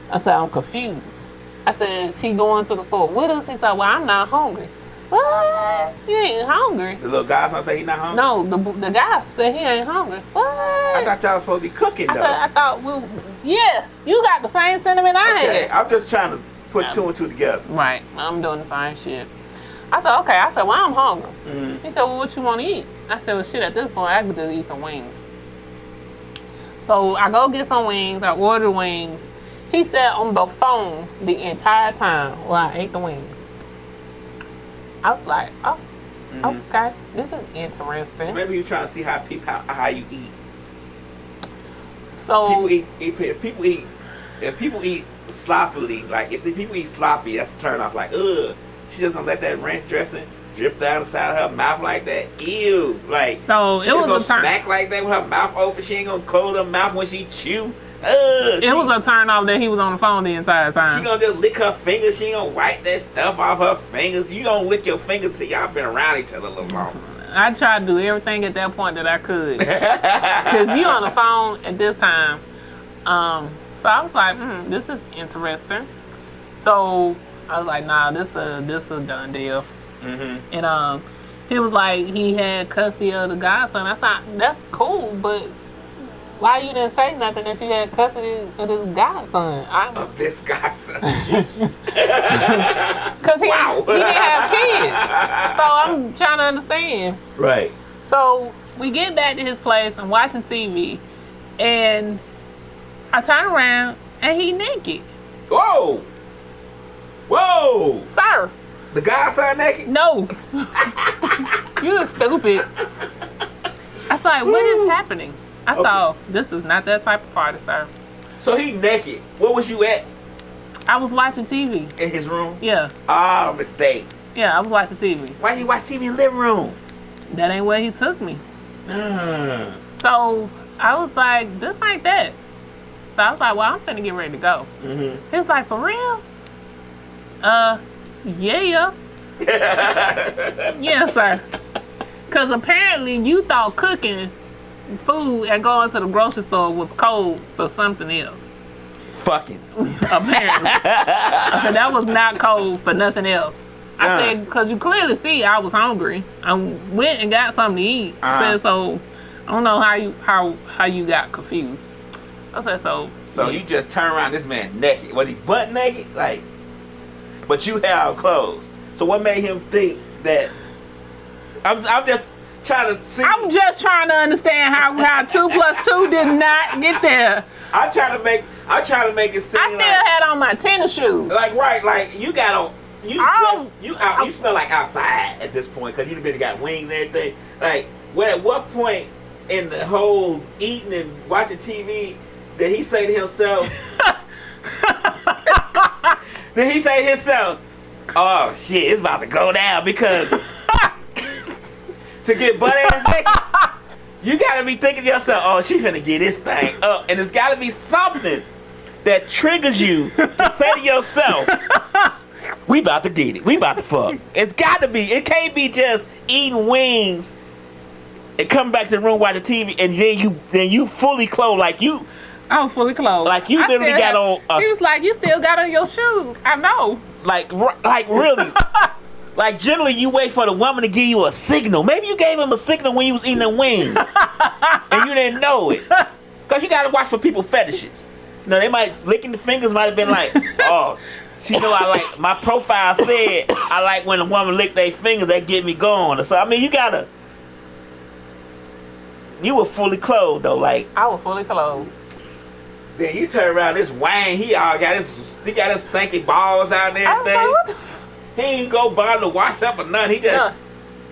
I said, I'm confused. I said, is he going to the store with us? He said, well, I'm not hungry. What? You ain't hungry? The little godson say he not hungry? No, the guy said he ain't hungry. What? I thought y'all was supposed to be cooking, though. I thought, yeah, you got the same sentiment I had. I'm just trying to put 2 and 2 together. Right. I'm doing the same shit. I said, okay. I said, well, I'm hungry. Mm-hmm. He said, well, what you want to eat? I said, well, shit, at this point, I could just eat some wings. So I go get some wings. I order wings. He said on the phone the entire time while I ate the wings. I was like, oh, okay. This is interesting. Maybe you're trying to see how you eat. So if people eat sloppily, like if the people eat sloppy, that's a turn off. Like, ugh, she just gonna let that ranch dressing drip down the side of her mouth like that. Ew. Like, so she it just was gonna a turn. smack like that with her mouth open. She ain't gonna close her mouth when she chew. It was a turn off that he was on the phone the entire time. She gonna just lick her fingers. She ain't gonna wipe that stuff off her fingers. You don't lick your fingers till y'all been around each other a little longer. I tried to do everything at that point that I could. Because you on the phone at this time. So I was like, this is interesting. So I was like, nah, this a done deal. Mm-hmm. And he was like, he had custody of the godson. I said, that's cool, but why you didn't say nothing that you had custody of this godson? Of this godson. Because he didn't have kids. So I'm trying to understand. Right. So we get back to his place. I'm watching TV. And I turn around and he naked. Whoa. Whoa. Sir. The godson naked? No. You stupid. I was like, what is happening? I saw, this is not that type of party, sir. So he naked. Where was you at? I was watching TV. In his room? Yeah. Oh, mistake. Yeah, I was watching TV. Why didn't you watch TV in the living room? That ain't where he took me. So I was like, this ain't that. So I was like, well, I'm finna get ready to go. Mm-hmm. He was like, for real? Yeah. Yeah, sir. Because apparently you thought cooking food and going to the grocery store was code for something else. Fucking. Apparently. I said, that was not code for nothing else. I said, because you clearly see I was hungry. I went and got something to eat. I said, so I don't know how you got confused. I said, so you just turn around this man naked. Was he butt naked? Like, but you had clothes. So what made him think that? I'm just trying to see. I'm just trying to understand how 2 + 2 did not get there. I'm trying to make it seem I still had on my tennis shoes. Like you got on. You smell like outside at this point because you been got wings and everything. Like, at what point in the whole eating and watching TV did he say to himself? Did he say to himself, "Oh shit, it's about to go down"? Because to get butt ass naked, you gotta be thinking to yourself, "Oh, she's gonna get this thing up," and it's gotta be something that triggers you to say to yourself, we about to get it. We about to fuck. It's got to be. It can't be just eating wings and coming back to the room watching TV and then you fully clothed like you. I was fully clothed. Like you literally got on. He was like, you still got on your shoes. I know. Like really. Like generally you wait for the woman to give you a signal. Maybe you gave him a signal when you was eating the wings and you didn't know it. Because you got to watch for people fetishes. You know, they might licking the fingers might have been like, oh. She know I like, my profile said I like when a woman lick their fingers, that get me going. So I mean, you were fully clothed though, like. I was fully clothed. Then you turn around, this Wayne, he got his stinky balls out there and everything. He ain't go bother to wash up or nothing. He just,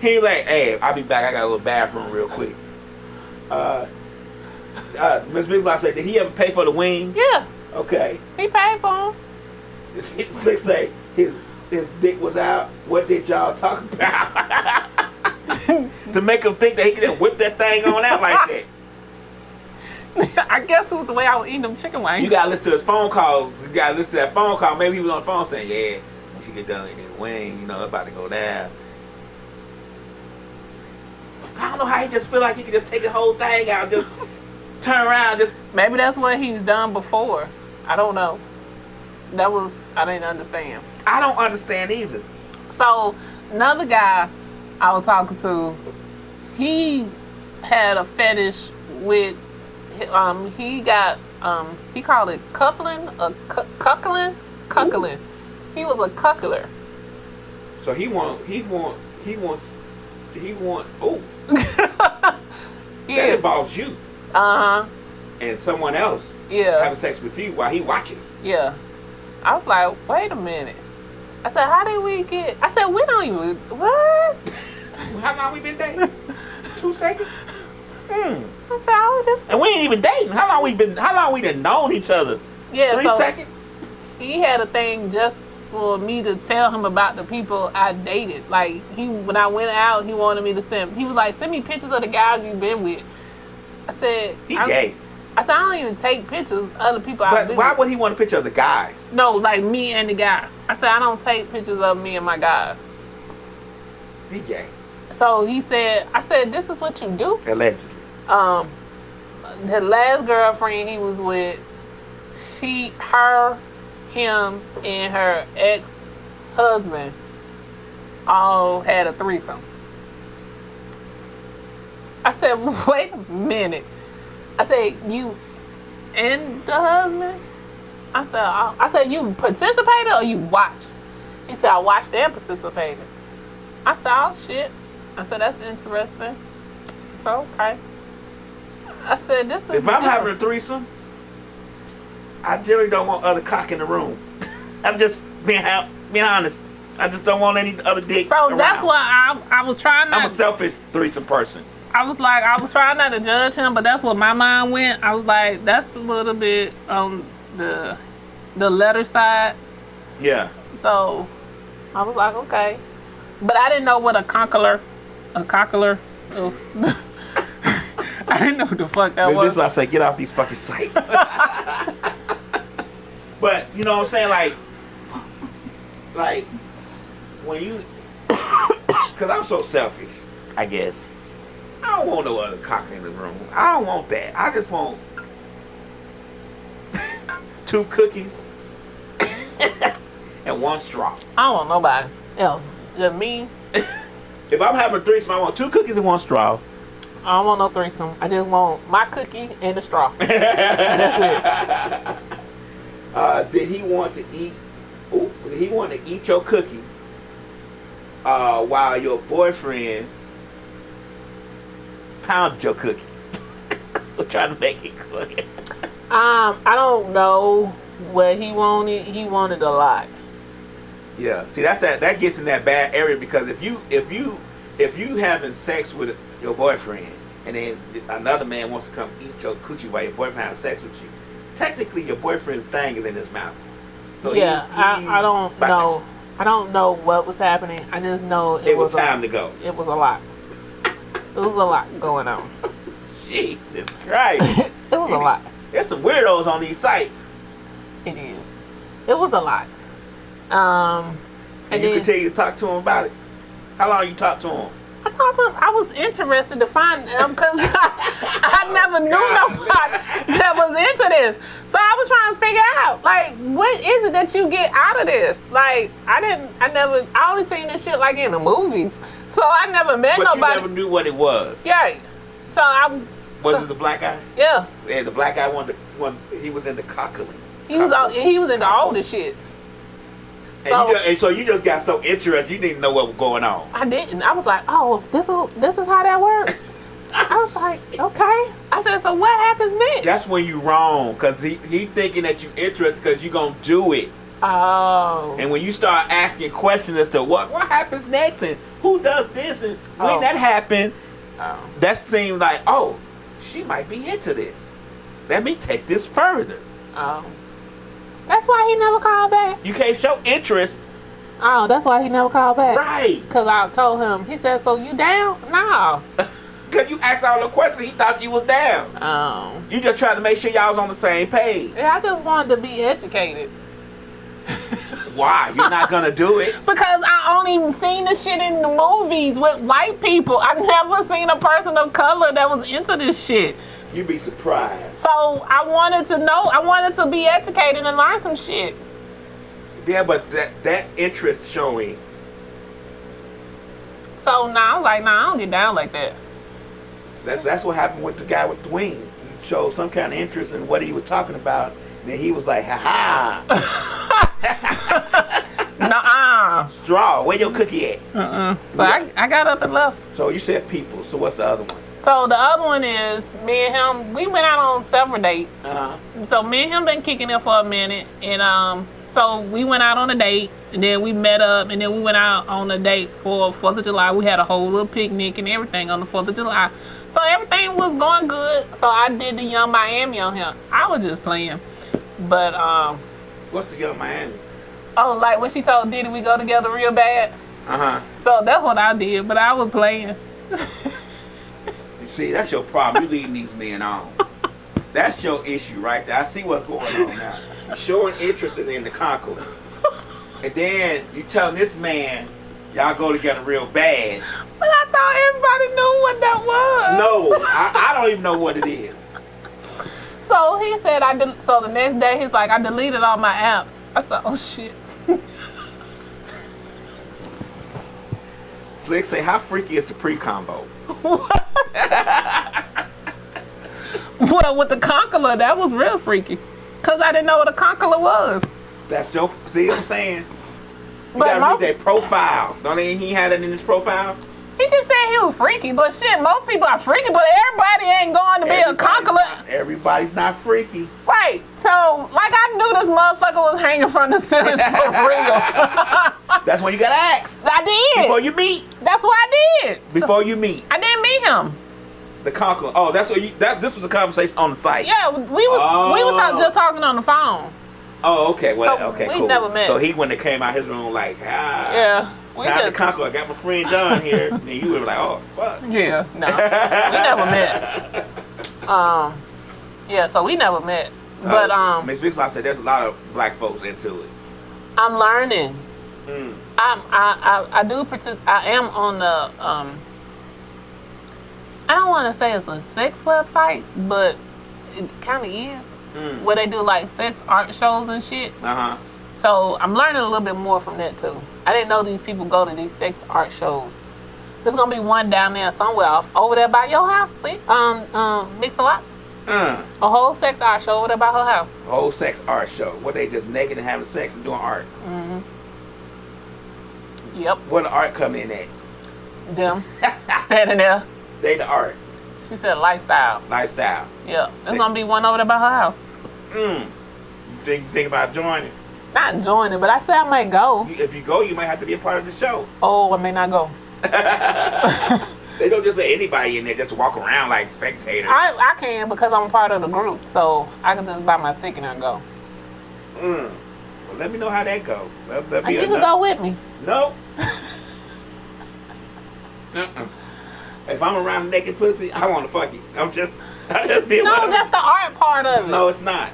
he like, hey, I'll be back. I got a little bathroom real quick. Ms. Biglock said, did he ever pay for the wings? Yeah. Okay. He paid for them. Slick say his dick was out. What did y'all talk about? To make him think that he could just whip that thing on out like that. I guess it was the way I was eating them chicken wings. You gotta listen to his phone calls. You gotta listen to that phone call. Maybe he was on the phone saying, yeah, once you get done eating his wing, you know, it's about to go down. I don't know how he just feel like he could just take the whole thing out, just turn around, just. Maybe that's what he's done before. I don't know. I didn't understand. I don't understand either. So, another guy I was talking to, he had a fetish with, he called it coupling, cuckling. He was a cuckler. So he want, oh. Yeah. That involves you. Uh-huh. And someone else. Yeah. Having sex with you while he watches. Yeah. I was like, wait a minute. I said, how did we get... I said, we don't even... What? How long we been dating? 2 seconds? I said, oh, this... And we ain't even dating. How long we done known each other? Yeah, 3 seconds? He had a thing just for me to tell him about the people I dated. Like, when I went out, he wanted me to he was like, send me pictures of the guys you've been with. I said... He gay. I said, I don't even take pictures of other people. But why would he want a picture of the guys? No, like me and the guy. I said, I don't take pictures of me and my guys. He gay. So he said, I said, this is what you do? Allegedly. The last girlfriend he was with, him, and her ex-husband all had a threesome. I said, wait a minute. I said, you and the husband? I said, you participated or you watched? He said, I watched and participated. I said, oh shit. I said, that's interesting. So, okay. I said, this is... If I'm having a threesome, I generally don't want other cock in the room. I'm just being honest. I just don't want any other dick around. That's why I was trying not... I'm a selfish threesome person. I was trying not to judge him, but that's what my mind went. I was like, that's a little bit on the letter side. Yeah. So I was like, okay. But I didn't know what a cockler. Oh. I didn't know what the fuck that was. This is I say, get off these fucking sites. But you know what I'm saying, like when you, cause I'm so selfish, I guess. I don't want no other cock in the room. I don't want that. I just want 2 cookies and 1 straw. I don't want nobody else. Just me. If I'm having a threesome, I want 2 cookies and 1 straw. I don't want no threesome. I just want my cookie and the straw. That's it. Did he want to eat? Did he want to eat your cookie while your boyfriend pounded your cookie? We're trying to make it clear. I don't know what he wanted. He wanted a lot. Yeah. See, that gets in that bad area because if you having sex with your boyfriend and then another man wants to come eat your coochie while your boyfriend having sex with you, technically your boyfriend's thing is in his mouth. So yeah, he's I don't know. I don't know what was happening. I just know it was time to go. It was a lot. It was a lot going on. Jesus Christ. It was a lot. There's some weirdos on these sites. It is. It was a lot. And you continue to talk to him about it? How long you talked to him? I talked to him. I was interested to find him because I never knew nobody that was into this. So I was trying to figure out, like, what is it that you get out of this? Like, I only seen this shit like in the movies. So I never met nobody. But you never knew what it was. Yeah. So Was it the black guy? Yeah. Yeah, the black guy he was into cockling. He was into all the shits. And so you just got so interested, you didn't know what was going on. I didn't. I was like, oh, this is how that works. I was like, okay. I said, so what happens next? That's when you wrong, because he thinking that you interested because you going to do it. Oh. And when you start asking questions as to what happens next and who does this and when that happened, that seemed like, oh, she might be into this. Let me take this further. Oh. That's why he never called back. You can't show interest. Oh, that's why he never called back. Right. Because I told him. He said, so you down? No. Because you asked all the questions, he thought you was down. Oh. You just tried to make sure y'all was on the same page. Yeah, I just wanted to be educated. Why? You're not going to do it? Because I only seen this shit in the movies with white people. I never seen a person of color that was into this shit. You'd be surprised. So I wanted to know. I wanted to be educated and learn some shit. Yeah, but that interest showing. So now I was like, I don't get down like that. That's what happened with the guy with the wings. He showed some kind of interest in what he was talking about. And then he was like, ha ha. Nuh-uh. Straw, where your cookie at? So yeah. I got up and left. So you said people. So what's the other one? So the other one is me and him. We went out on several dates. So me and him been kicking it for a minute, and so we went out on a date, and then we met up, and then we went out on a date for 4th of July. We had a whole little picnic and everything on the 4th of July. So everything was going good. So I did the Young Miami on him. I was just playing, but what's the Young Miami? Oh, like when she told Diddy we go together real bad. So that's what I did, but I was playing. See, that's your problem. You leading these men on. That's your issue right there. I see what's going on now. You're showing interest in the conqueror. And then you telling this man, y'all go together real bad. But I thought everybody knew what that was. No, I don't even know what it is. So he said, so the next day, he's like, I deleted all my apps. I said, oh, shit. Slick say, how freaky is the pre-combo? Well, with the conqueror, that was real freaky. Because I didn't know what a conqueror was. That's your, see what I'm saying? You But gotta read that profile. Don't he had it in his profile? He just said he was freaky, but shit, most people are freaky, but everybody ain't going to be a conqueror. Everybody's not freaky. Right. So, like, I knew this motherfucker was hanging from the ceilings for real. That's when you gotta ask. I did. Before you meet. That's what I did. Before you meet. I didn't meet him. The conqueror. Oh, that's what this was a conversation on the site. Yeah, we was just talking on the phone. Oh, okay. Well, So okay, we cool. never met. So he when they came out his room like, Yeah. Time to conquer. I got my friend John here. And you were like, oh, fuck. Yeah, no. We never met. Yeah, so we never met. But Miss Bixlot said there's a lot of black folks into it. I'm learning. I am on the I don't want to say it's a sex website, but it kind of is. Where they do like sex art shows and shit. Uh-huh. So I'm learning a little bit more from that too. I didn't know these people go to these sex art shows. There's gonna be one down there somewhere over there by your house, Mix a Lot. A whole sex art show over there by her house. A whole sex art show. Where they just naked and having sex and doing art. Yep. Where the art come in at? Them. Standing there. They the art. She said lifestyle. Lifestyle. Yeah. There's gonna be one over there by her house. You think about joining? Not joining, but I said I might go. If you go, you might have to be a part of the show. Oh, I may not go. They don't just let anybody in there just to walk around like spectators. I can because I'm a part of the group, so I can just buy my ticket and go. Well, let me know how that go. You can go with me. No. If I'm around a naked pussy, I want to fuck you. I just be No, that's the art part of it. No, it's not.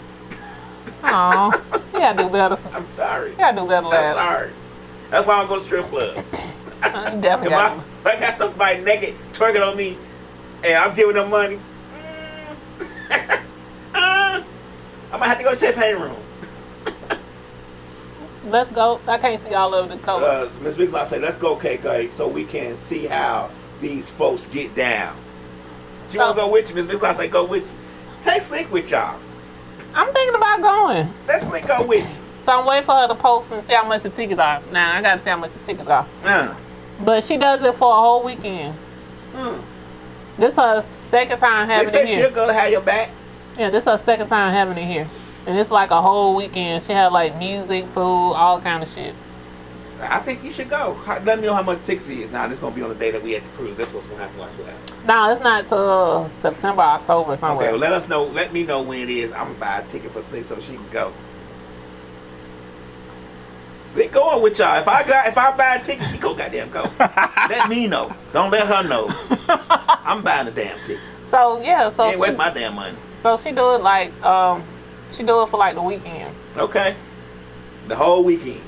Oh, you gotta do better. I'm sorry. You gotta do better, lad. I'm sorry. That's why I don't go to strip clubs. You definitely got If I got somebody naked twerking on me and I'm giving them money, I might have to go to the champagne room. Let's go. I can't see all of the color. Ms. Bixlot said, let's go, KeKe, so we can see how these folks get down. She want to go with you. Ms. Bixlot said, go with you. Take Slick with y'all. I'm thinking about going. Let Slick go with you. So I'm waiting for her to post and see how much the tickets are. Now, I gotta see how much the tickets are. But she does it for a whole weekend. This is her second time having it here. She said she'll go to have your back. Yeah, this is her second time having it here. And it's like a whole weekend. She had like music, food, all kind of shit. I think you should go. Let me know how much tickets is. Now, this is going to be on the day that we at the cruise. That's what's going to happen. Watch what happens. No, it's not till September, October, somewhere. Okay, well, let us know. Let me know when it is. I'm going to buy a ticket for Slick so she can go. Slick going with y'all. If I buy a ticket, she go goddamn go. Let me know. Don't let her know. I'm buying the damn ticket. So, yeah. So Hey, where's my damn money? So she do it like, she do it for like the weekend. Okay. The whole weekend.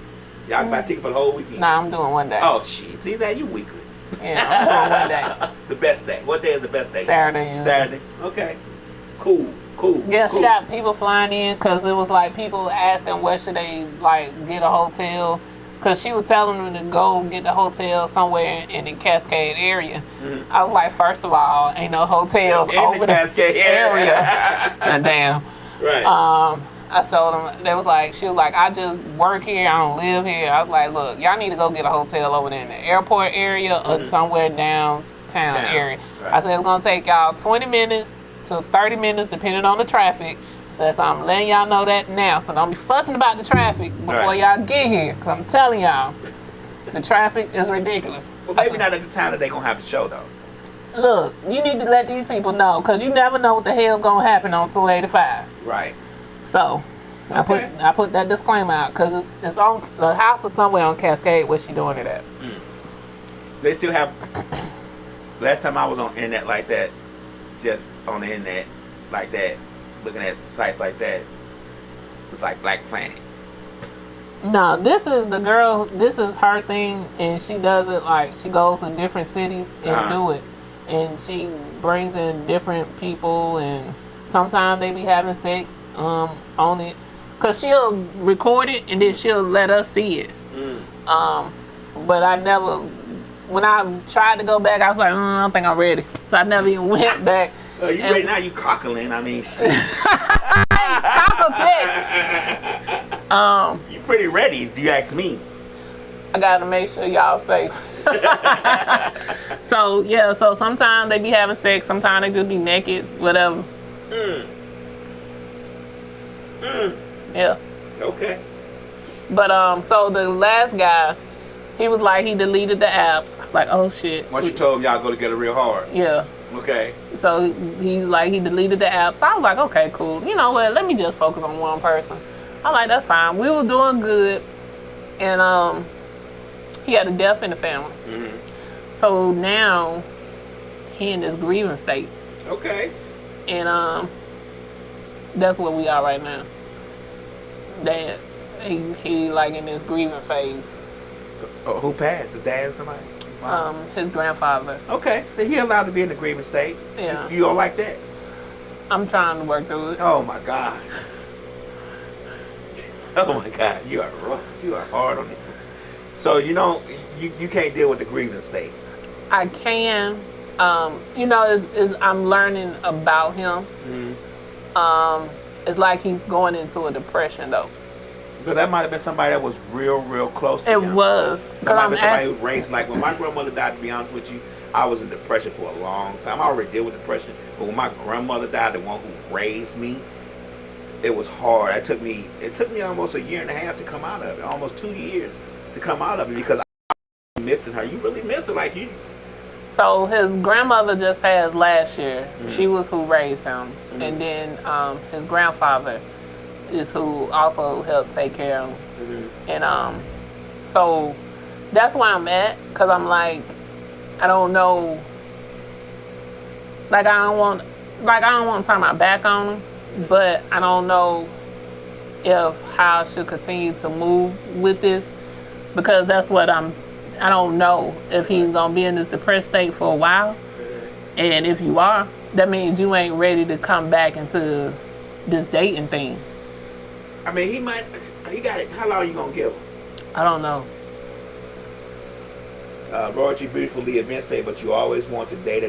Y'all can buy a ticket for the whole weekend. Nah, I'm doing one day. Oh, shit. See that? You weekly. Yeah, I'm doing one day. The best day. What day is the best day? Saturday. Saturday. Okay. Cool. Yeah, she got people flying in because it was like people asking where should they like get a hotel. Because she was telling them to go get the hotel somewhere in the Cascade area. I was like, first of all, ain't no hotels over the Cascade area. Damn. Right. I told them, she was like, I just work here, I don't live here. I was like, look, y'all need to go get a hotel over there in the airport area or somewhere downtown area. Right. I said, it's going to take y'all 20 minutes to 30 minutes, depending on the traffic. So I'm letting y'all know that now. So don't be fussing about the traffic before y'all get here. Because I'm telling y'all, the traffic is ridiculous. Well, maybe not at the time that they're going to have the show, though. Look, you need to let these people know. Because you never know what the hell's going to happen on 285. Right. So, okay. I put that disclaimer out because it's on the house is somewhere on Cascade where she doing it at. They still have. Last time I was on internet like that, just on the internet like that, looking at sites like that, it's like Black Planet. No, this is the girl. This is her thing, and she does it like she goes to different cities and do it, and she brings in different people, and sometimes they be having sex on it, cause she'll record it and then she'll let us see it. But I never. When I tried to go back, I was like, I don't think I'm ready, so I never even went back. You ready now? You cockling? I mean, shit. Cockle check. You pretty ready? Do you ask me? I gotta make sure y'all safe. So yeah, so sometimes they be having sex, sometimes they just be naked, whatever. Yeah. Okay. But so the last guy, he was like he deleted the apps. I was like, oh shit. Once you told him y'all go together real hard. Yeah. Okay. So he's like he deleted the apps. So I was like, okay, cool. You know what? Let me just focus on one person. I'm like, that's fine. We were doing good, and he had a death in the family. So now he in this grieving state. Okay. And that's where we are right now. That he like in this grieving phase. Oh, who passed? His dad or somebody? Wow. His grandfather. Okay, so he allowed to be in the grieving state. Yeah. You don't like that? I'm trying to work through it. Oh my God. Oh my God, you are rough. You are hard on it. So you can't deal with the grieving state. I can. I'm learning about him. It's like he's going into a depression though. But that might have been somebody that was real, real close to him. It was. That might have been somebody who raised, like when my grandmother died, to be honest with you, I was in depression for a long time. I already dealt with depression. But when my grandmother died, the one who raised me, it was hard. It took me almost a year and a half to come out of it. Almost 2 years to come out of it because I was missing her. You really miss her like you. So his grandmother just passed last year. She was who raised him. And then his grandfather is who also helped take care of him. And so that's where I'm at, because I'm like, I don't know, like I don't want to turn my back on him, but I don't know if how I should continue to move with this, because that's what I don't know if he's gonna be in this depressed state for a while. And if you are, that means you ain't ready to come back into this dating thing. I mean, he got it. How long are you gonna give him? I don't know. Royalty Beautifully events say, but you always want to date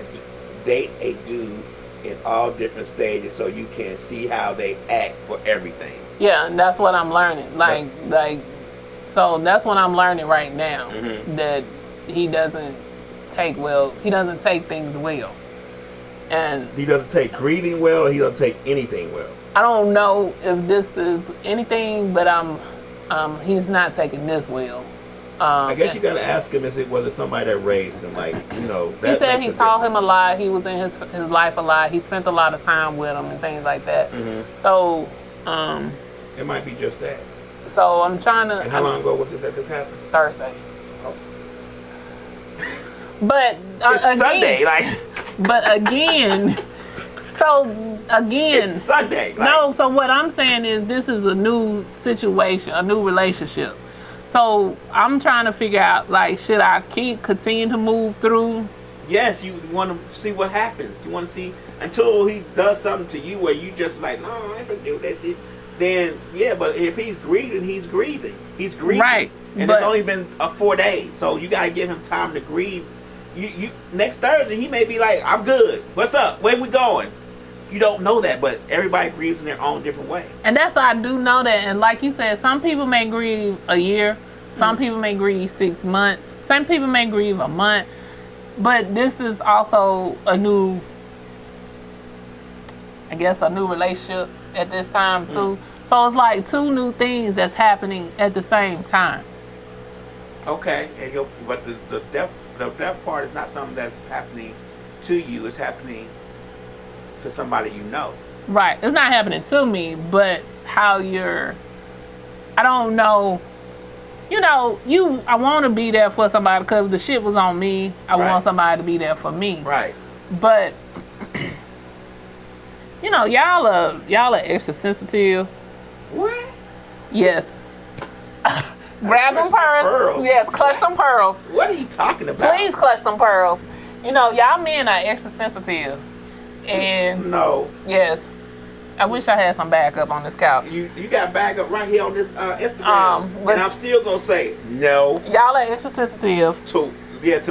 a dude in all different stages so you can see how they act for everything. Yeah, and that's what I'm learning. So that's what I'm learning right now. That he doesn't take things well. And he doesn't take greeting well, or he doesn't take anything well. I don't know if this is anything, but he's not taking this well. I guess you got to ask him, was it somebody that raised him? Like, that he said he taught him a lot. He was in his life a lot. He spent a lot of time with him and things like that. So, it might be just that. So I'm trying to. And how long ago was this that this happened? Thursday. Oh. But it's again, Sunday, like. But again, it's Sunday. Like, no. So what I'm saying is, this is a new situation, a new relationship. So I'm trying to figure out, like, should I continue to move through? Yes, you want to see what happens. You want to see until he does something to you where you just like, no, I ain't gonna do that shit. Then yeah, but if he's grieving, he's grieving. Right. And it's only been 4 days, so you gotta give him time to grieve. You next Thursday he may be like, I'm good. What's up? Where we going? You don't know that, but everybody grieves in their own different way. And that's why I do know that. And like you said, some people may grieve a year, some people may grieve 6 months, some people may grieve a month. But this is also a new relationship at this time too. So it's like 2 new things that's happening at the same time. Okay, but the death part is not something that's happening to you. It's happening to somebody you know. Right. It's not happening to me, but how I don't know. I want to be there for somebody because the shit was on me. I want somebody to be there for me. Right. But, You know, y'all are extra sensitive. What? Yes. Grab them pearls. Yes, clutch them pearls. What are you talking about? Please clutch them pearls. You know, y'all men are extra sensitive. And no. Yes. I wish I had some backup on this couch. You got backup right here on this Instagram. And I'm still gonna say no. Y'all are extra sensitive. To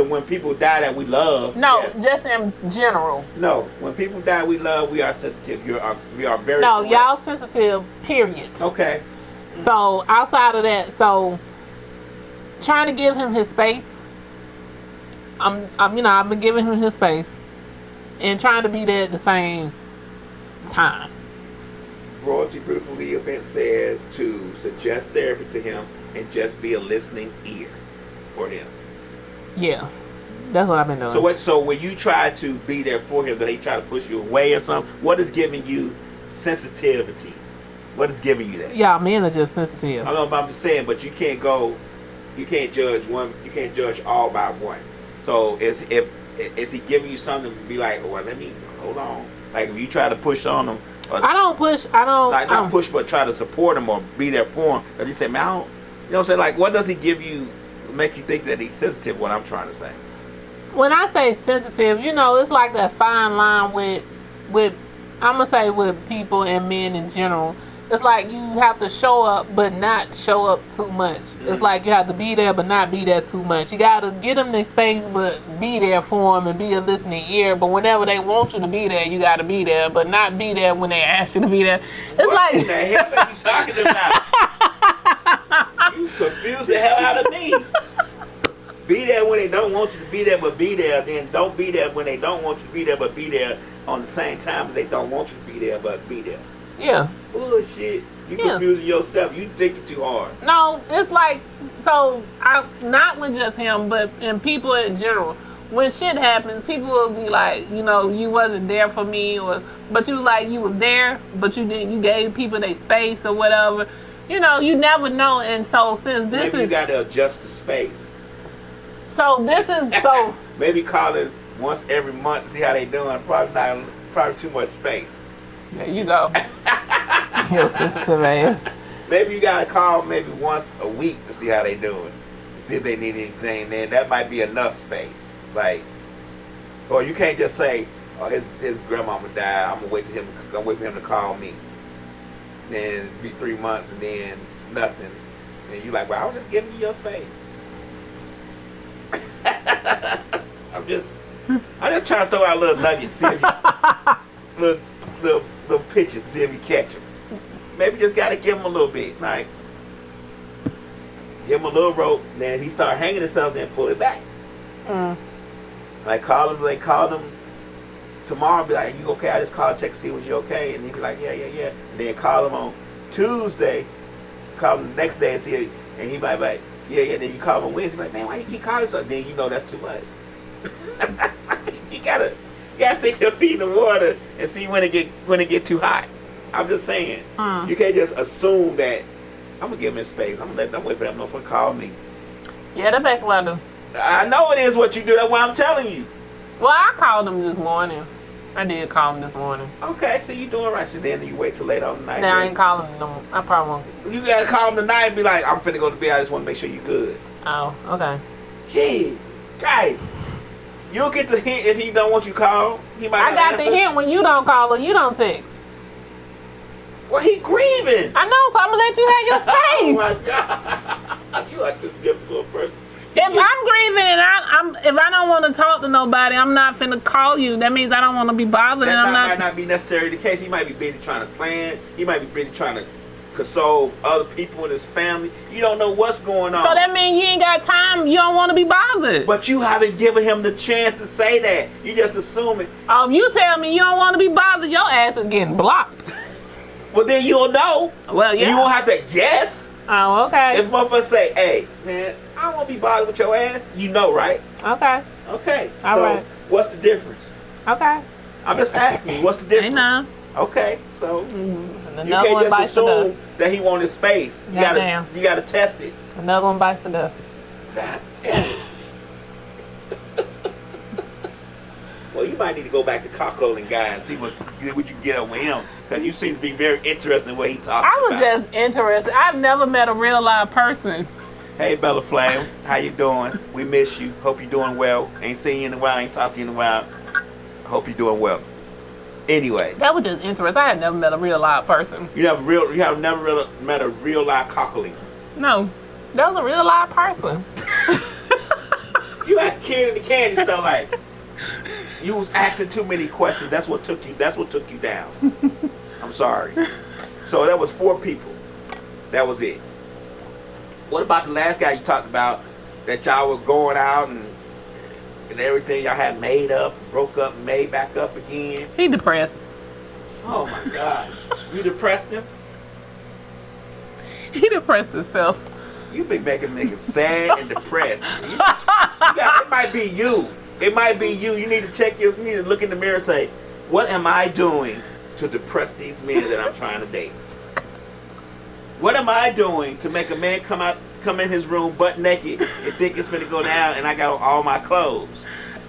when people die that we love. No, yes. Just in general. No, when people die we love, we are sensitive. We are very. No, y'all sensitive. Period. Okay. So outside of that, trying to give him his space. I've been giving him his space, and trying to be there at the same time. Royalty Beautifully event says to suggest therapy to him and just be a listening ear for him. Yeah, that's what I've been doing. So when you try to be there for him, that he try to push you away or something, what is giving you sensitivity? What is giving you that? Yeah, men are just sensitive. I know, but I'm just saying, but you can't judge one, you can't judge all by one. So is he giving you something to be like, oh, well, let me hold on? Like if you try to push on him. I don't push. I don't. Like not push, but try to support him or be there for him. Because he said, man, I don't, you know what I'm saying? Like, what does he give you, make you think that he's sensitive? What I'm trying to say. When I say sensitive, it's like that fine line with I'm gonna say with people and men in general. It's like you have to show up, but not show up too much. Mm-hmm. It's like you have to be there, but not be there too much. You gotta get them their space, but be there for them and be a listening ear. But whenever they want you to be there, you gotta be there, but not be there when they ask you to be there. It's what in the hell are you talking about? You confused the hell out of me. Be there when they don't want you to be there, but be there. Then don't be there when they don't want you to be there, but be there on the same time as they don't want you to be there, but be there. Yeah. Bullshit. You confusing yourself. You thinking too hard. No, it's like, not with just him, but in people in general. When shit happens, people will be like, you wasn't there for me, but you was there, but you gave people their space or whatever. You never know. And so since this maybe you got to adjust the space. So this is so. Maybe call it once every month to see how they doing. Probably too much space. There you go. You're sensitive ass. Maybe you gotta call maybe once a week to see how they doing. See if they need anything. Then that might be enough space. Like, or you can't just say, "Oh, his grandmama died. I'm gonna wait for him to call me." Then it'd be 3 months and then nothing. And you like, "Well, I was just giving you your space." I'm just trying to throw out little nuggets, see if you, little pitches, see if you catch them. Maybe just gotta give him a little bit, like give him a little rope. Then he start hanging himself, then pull it back. Like call him tomorrow. Be like, "You okay?" I just called, check to see was you okay, and he'd be like, "Yeah." And then call him on Tuesday. Call him the next day and see, and he might be like, "Yeah." Then you call him on Wednesday, like, "Man, why you keep calling so?" Then that's too much. You gotta stick your feet in the water and see when it get too hot. I'm just saying. You can't just assume that I'm gonna give him his space. I'm gonna let them wait for them to call me. Yeah, that's basically what I do. I know it is what you do. That's why I'm telling you. Well, I called him this morning. I did call him this morning. Okay, so you doing right. So then you wait till later on the night. Nah, I ain't calling him no more. I probably won't. You gotta call him tonight and be like, "I'm finna go to bed. I just want to make sure you good." Oh, okay. Jeez, guys. You'll get the hint if he don't want you called. He might. I got the hint when you don't call or you don't text. Well, he grieving. I know, so I'm gonna let you have your space. Oh my God, you are too difficult a person. If I'm grieving and if I don't want to talk to nobody, I'm not finna call you. That means I don't want to be bothered. That and might not be necessarily the case. He might be busy trying to plan. He might be busy trying to console other people in his family. You don't know what's going on. So that means you ain't got time. You don't want to be bothered. But you haven't given him the chance to say that. You just assuming. Oh, if you tell me you don't want to be bothered, your ass is getting blocked. Well, then you'll know. Well, yeah. You won't have to guess. Oh, okay. If motherfuckers say, "Hey, man, I don't want to be bothered with your ass," you know, right? Okay. Okay. All right. What's the difference? Okay. I'm just asking you, what's the difference? Ain't none. Okay, so you can't just assume that he wanted space. You gotta test it. Another one bites the dust. God damn it. Well, you might need to go back to Cockholin Guy and see what you can get up with him, because you seem to be very interested in what he talking I was about. just interested. I've never met a real live person. Hey, Bella Flame, how you doing? We miss you. Hope you're doing well. Ain't seen you in a while. Ain't talked to you in a while. Hope you're doing well. Anyway. That was just interesting. I had never met a real live person. You have never met a real live Cockholin. No, that was a real live person. You like kid in the candy store, like you was asking too many questions. That's what took you down. I'm sorry. So that was 4 people. That was it. What about the last guy you talked about that y'all were going out and everything y'all had made up, broke up, made back up again? He depressed. Oh my God. You depressed him? He depressed himself. You been making niggas sad and depressed. It might be you. It might be you. You need to you need to look in the mirror and say, what am I doing to depress these men that I'm trying to date? What am I doing to make a man come in his room butt naked and think it's finna go down and I got on all my clothes?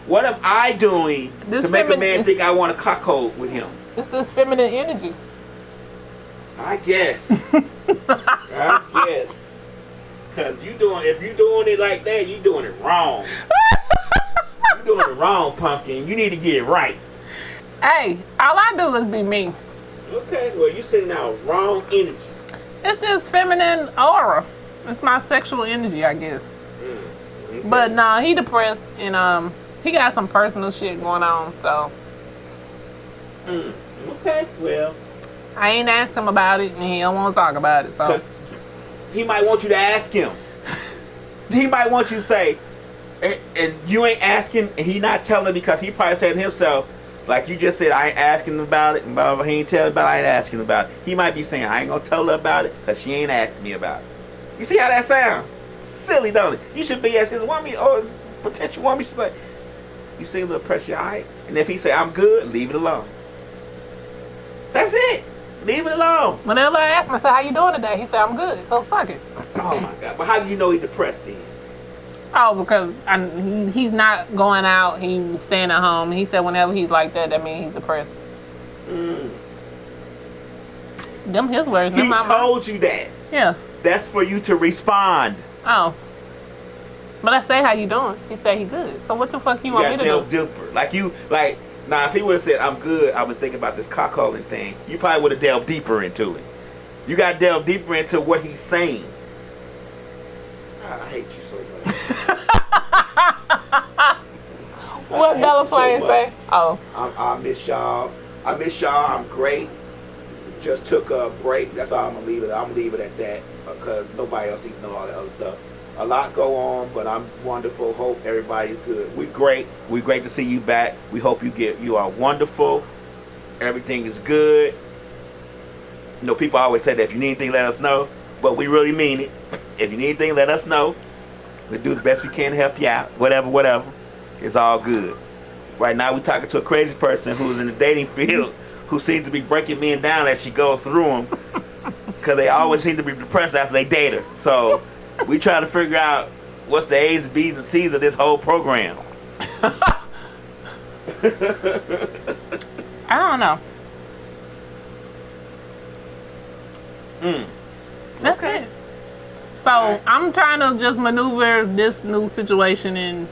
What am I doing to make a man think I want to cockhold with him? It's this feminine energy. I guess. I guess. Because if you doing it like that, you doing it wrong. You doing it wrong, Pumpkin. You need to get it right. Hey, all I do is be me. Okay, well, you sending out wrong energy. It's this feminine aura. It's my sexual energy, I guess. Okay. But nah, he depressed and he got some personal shit going on, so. Okay, well. I ain't asked him about it and he don't want to talk about it, so. He might want you to ask him. He might want you to say, and you ain't asking, and he not telling because he probably said to himself, like you just said, I ain't asking about it, and blah, blah, he ain't telling about it, I ain't asking about it. He might be saying, I ain't gonna tell her about it, because she ain't asked me about it. You see how that sounds? Silly, don't it? You should be as his woman or his potential woman. You should be like, you seem a little pressure, all right? And if he say, I'm good, leave it alone. That's it. Leave it alone. Whenever I ask him, I say, how you doing today? He said, I'm good, so fuck it. Oh my God. But how do you know he depressed then? Oh, because he's not going out. He's staying at home. He said whenever he's like that, that means he's depressed. Them his words. He told you that. Yeah. That's for you to respond. Oh. But I say, how you doing? He said he good. So what the fuck you want me to do? Duper. Now if he would have said, I'm good, I've been thinking about this cockholling thing, you probably would have delved deeper into it. You got to delve deeper into what he's saying. God, I hate you so much. What Bella Flame say? Oh. I miss y'all. I'm great. Just took a break. That's all I'm going to leave it. I'm going to leave it at that because nobody else needs to know all that other stuff. A lot go on, but I'm wonderful. Hope everybody's good. We're great. We're great to see you back. We hope you are wonderful. Everything is good. You know, people always say that if you need anything, let us know. But we really mean it. If you need anything, let us know. We'll do the best we can to help you out. Whatever. It's all good. Right now, we're talking to a crazy person who's in the dating field who seems to be breaking men down as she goes through them because they always seem to be depressed after they date her. So we trying to figure out what's the A's and B's and C's of this whole program. I don't know. That's it. So I'm trying to just maneuver this new situation and,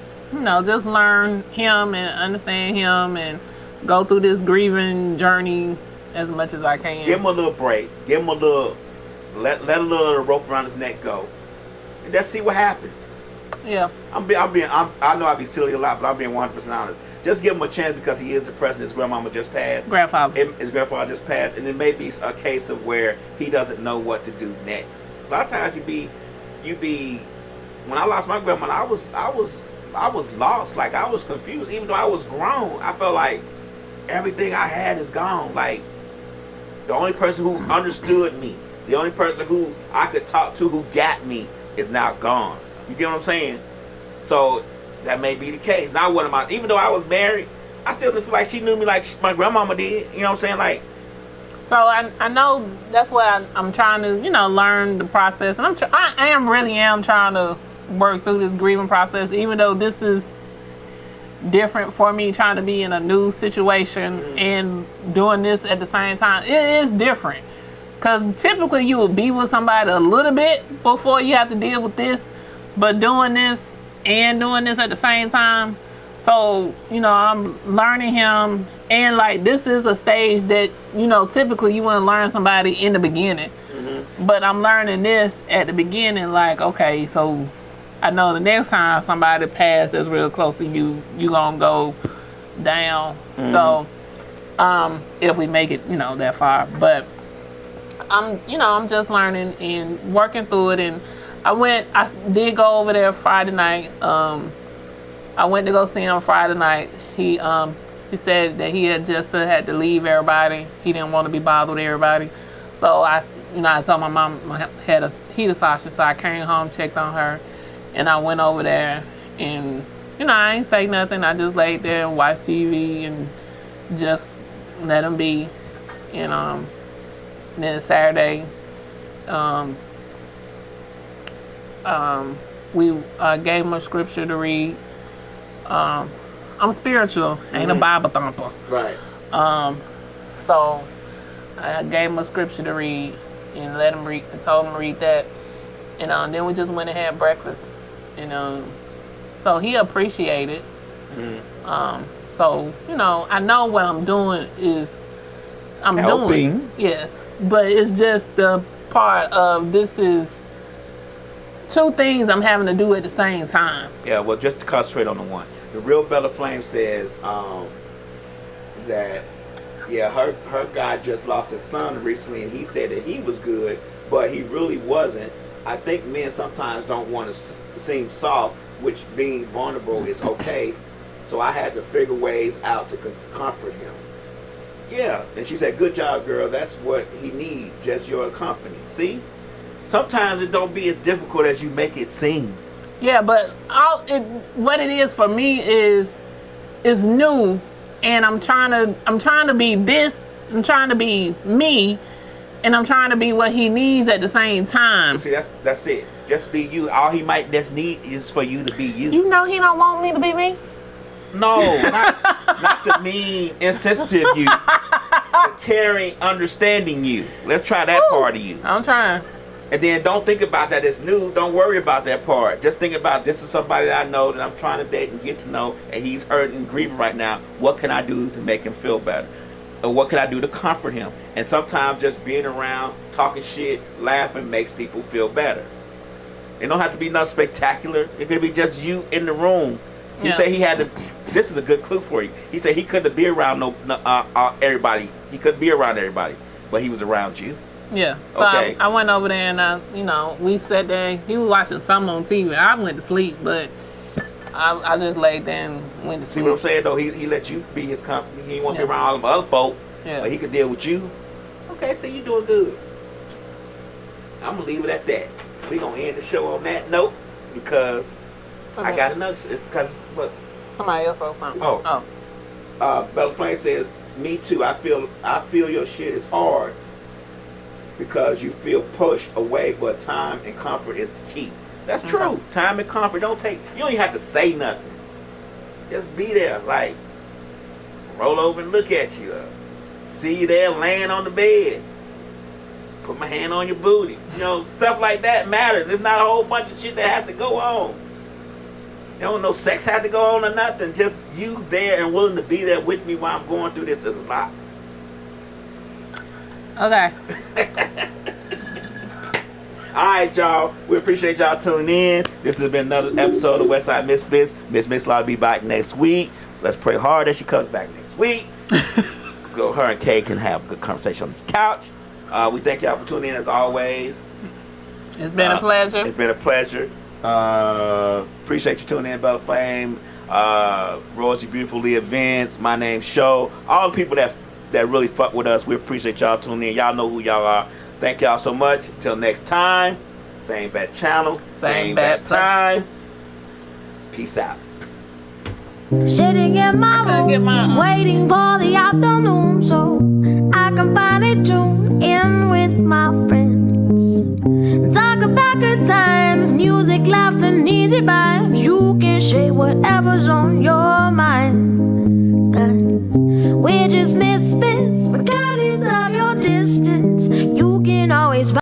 just learn him and understand him and go through this grieving journey as much as I can. Give him a little break. Give him a little, let a little of the rope around his neck go. And let's see what happens. Yeah. I know I be silly a lot, but I'm being 100% honest. Just give him a chance because he is depressed and his grandmama just passed. His grandfather just passed. And it may be a case of where he doesn't know what to do next. So a lot of times you be, when I lost my grandmother, I was lost. Like, I was confused. Even though I was grown, I felt like everything I had is gone. Like, the only person who understood me, the only person who I could talk to who got me is now gone. You get what I'm saying? So that may be the case. Now what am I? Even though I was married, I still didn't feel like she knew me like my grandmama did. You know what I'm saying? Like. So I know that's what I'm trying to learn the process, and I really am trying to work through this grieving process. Even though this different for me trying to be in a new situation and doing this at the same time. It is different. Because typically you would be with somebody a little bit before you have to deal with this. But doing this and doing this at the same time. So, you know, I'm learning him. And, like, this is a stage that, you know, typically you wouldn't learn somebody in the beginning. But I'm learning this at the beginning, like, okay, so I know the next time somebody passed that's real close to you, you gonna go down. So, if we make it, you know, that far. But I'm just learning and working through it. And I did go over there Friday night. I went to go see him Friday night. He said that he had just had to leave everybody. He didn't want to be bothered with everybody. So I told my mom I had a heat exhaustion, so I came home, checked on her, and I went over there, and I ain't say nothing. I just laid there and watched TV and just let him be. And then Saturday, we gave him a scripture to read. I'm spiritual, ain't a Bible thumper. Right. So I gave him a scripture to read and let him read and told him to read that. And then we just went and had breakfast. So he appreciated. So, I know what I'm doing is I'm helping. Doing. Yes. But it's just the part of this is two things I'm having to do at the same time. Yeah, well, just to concentrate on the one. The real Bella Flame says that, her guy just lost his son recently, and he said that he was good, but he really wasn't. I think men sometimes don't want to seem soft, which being vulnerable is okay. So I had to figure ways out to comfort him. Yeah, and she said, good job, girl. That's what he needs, just your company. See? Sometimes it don't be as difficult as you make it seem. Yeah, but what it is for me is new, and I'm trying to be this. I'm trying to be me, and I'm trying to be what he needs at the same time. See, that's it. Just be you. All he might just need is for you to be you. You know he don't want me to be me. No, not the mean, insensitive you, the caring, understanding you. Let's try that part of you. I'm trying. And then don't think about that it's new. Don't worry about that part. Just think about this is somebody that I know that I'm trying to date and get to know, and he's hurting and grieving right now. What can I do to make him feel better? Or what can I do to comfort him? And sometimes just being around, talking shit, laughing makes people feel better. It don't have to be nothing spectacular. It could be just you in the room. He said he had to. This is a good clue for you. He said he couldn't be around everybody. He couldn't be around everybody, but he was around you. Yeah. So okay. I went over there and we sat there. He was watching something on TV. I went to sleep, but I just laid there and went to sleep. See what I'm saying though? He let you be his company. He didn't want to be around all them other folk. Yeah. But he could deal with you. Okay, so you doing good. I'm gonna leave it at that. We gonna end the show on that note because I got another. It's because what? Somebody else wrote something. Oh. Bella Flame says, "Me too. I feel your shit is hard because you feel pushed away, but time and comfort is key." That's true. Time and comfort. You don't even have to say nothing. Just be there. Like, roll over and look at you. See you there laying on the bed. Put my hand on your booty. Stuff like that matters. It's not a whole bunch of shit that has to go on. No sex had to go on or nothing. Just you there and willing to be there with me while I'm going through this is a lot. Okay. All right, y'all. We appreciate y'all tuning in. This has been another episode of Westside Misfits. Miss Mix-a-Lot will be back next week. Let's pray hard that she comes back next week. Go, her and Kay can have a good conversation on this couch. We thank y'all for tuning in as always. It's been a pleasure. It's been a pleasure. Appreciate you tuning in, Bella Flame, Rosie Beautiful Leah Vince, my name's Show. All the people that really fuck with us, we appreciate y'all tuning in. Y'all know who y'all are. Thank y'all so much. Until next time, same bad channel, same bad time. Peace out. Sitting in my room, waiting for the afternoon so I can finally tune in with my friends. Talk about good times, music, laughs, and easy vibes. You can share what whatever's on your mind.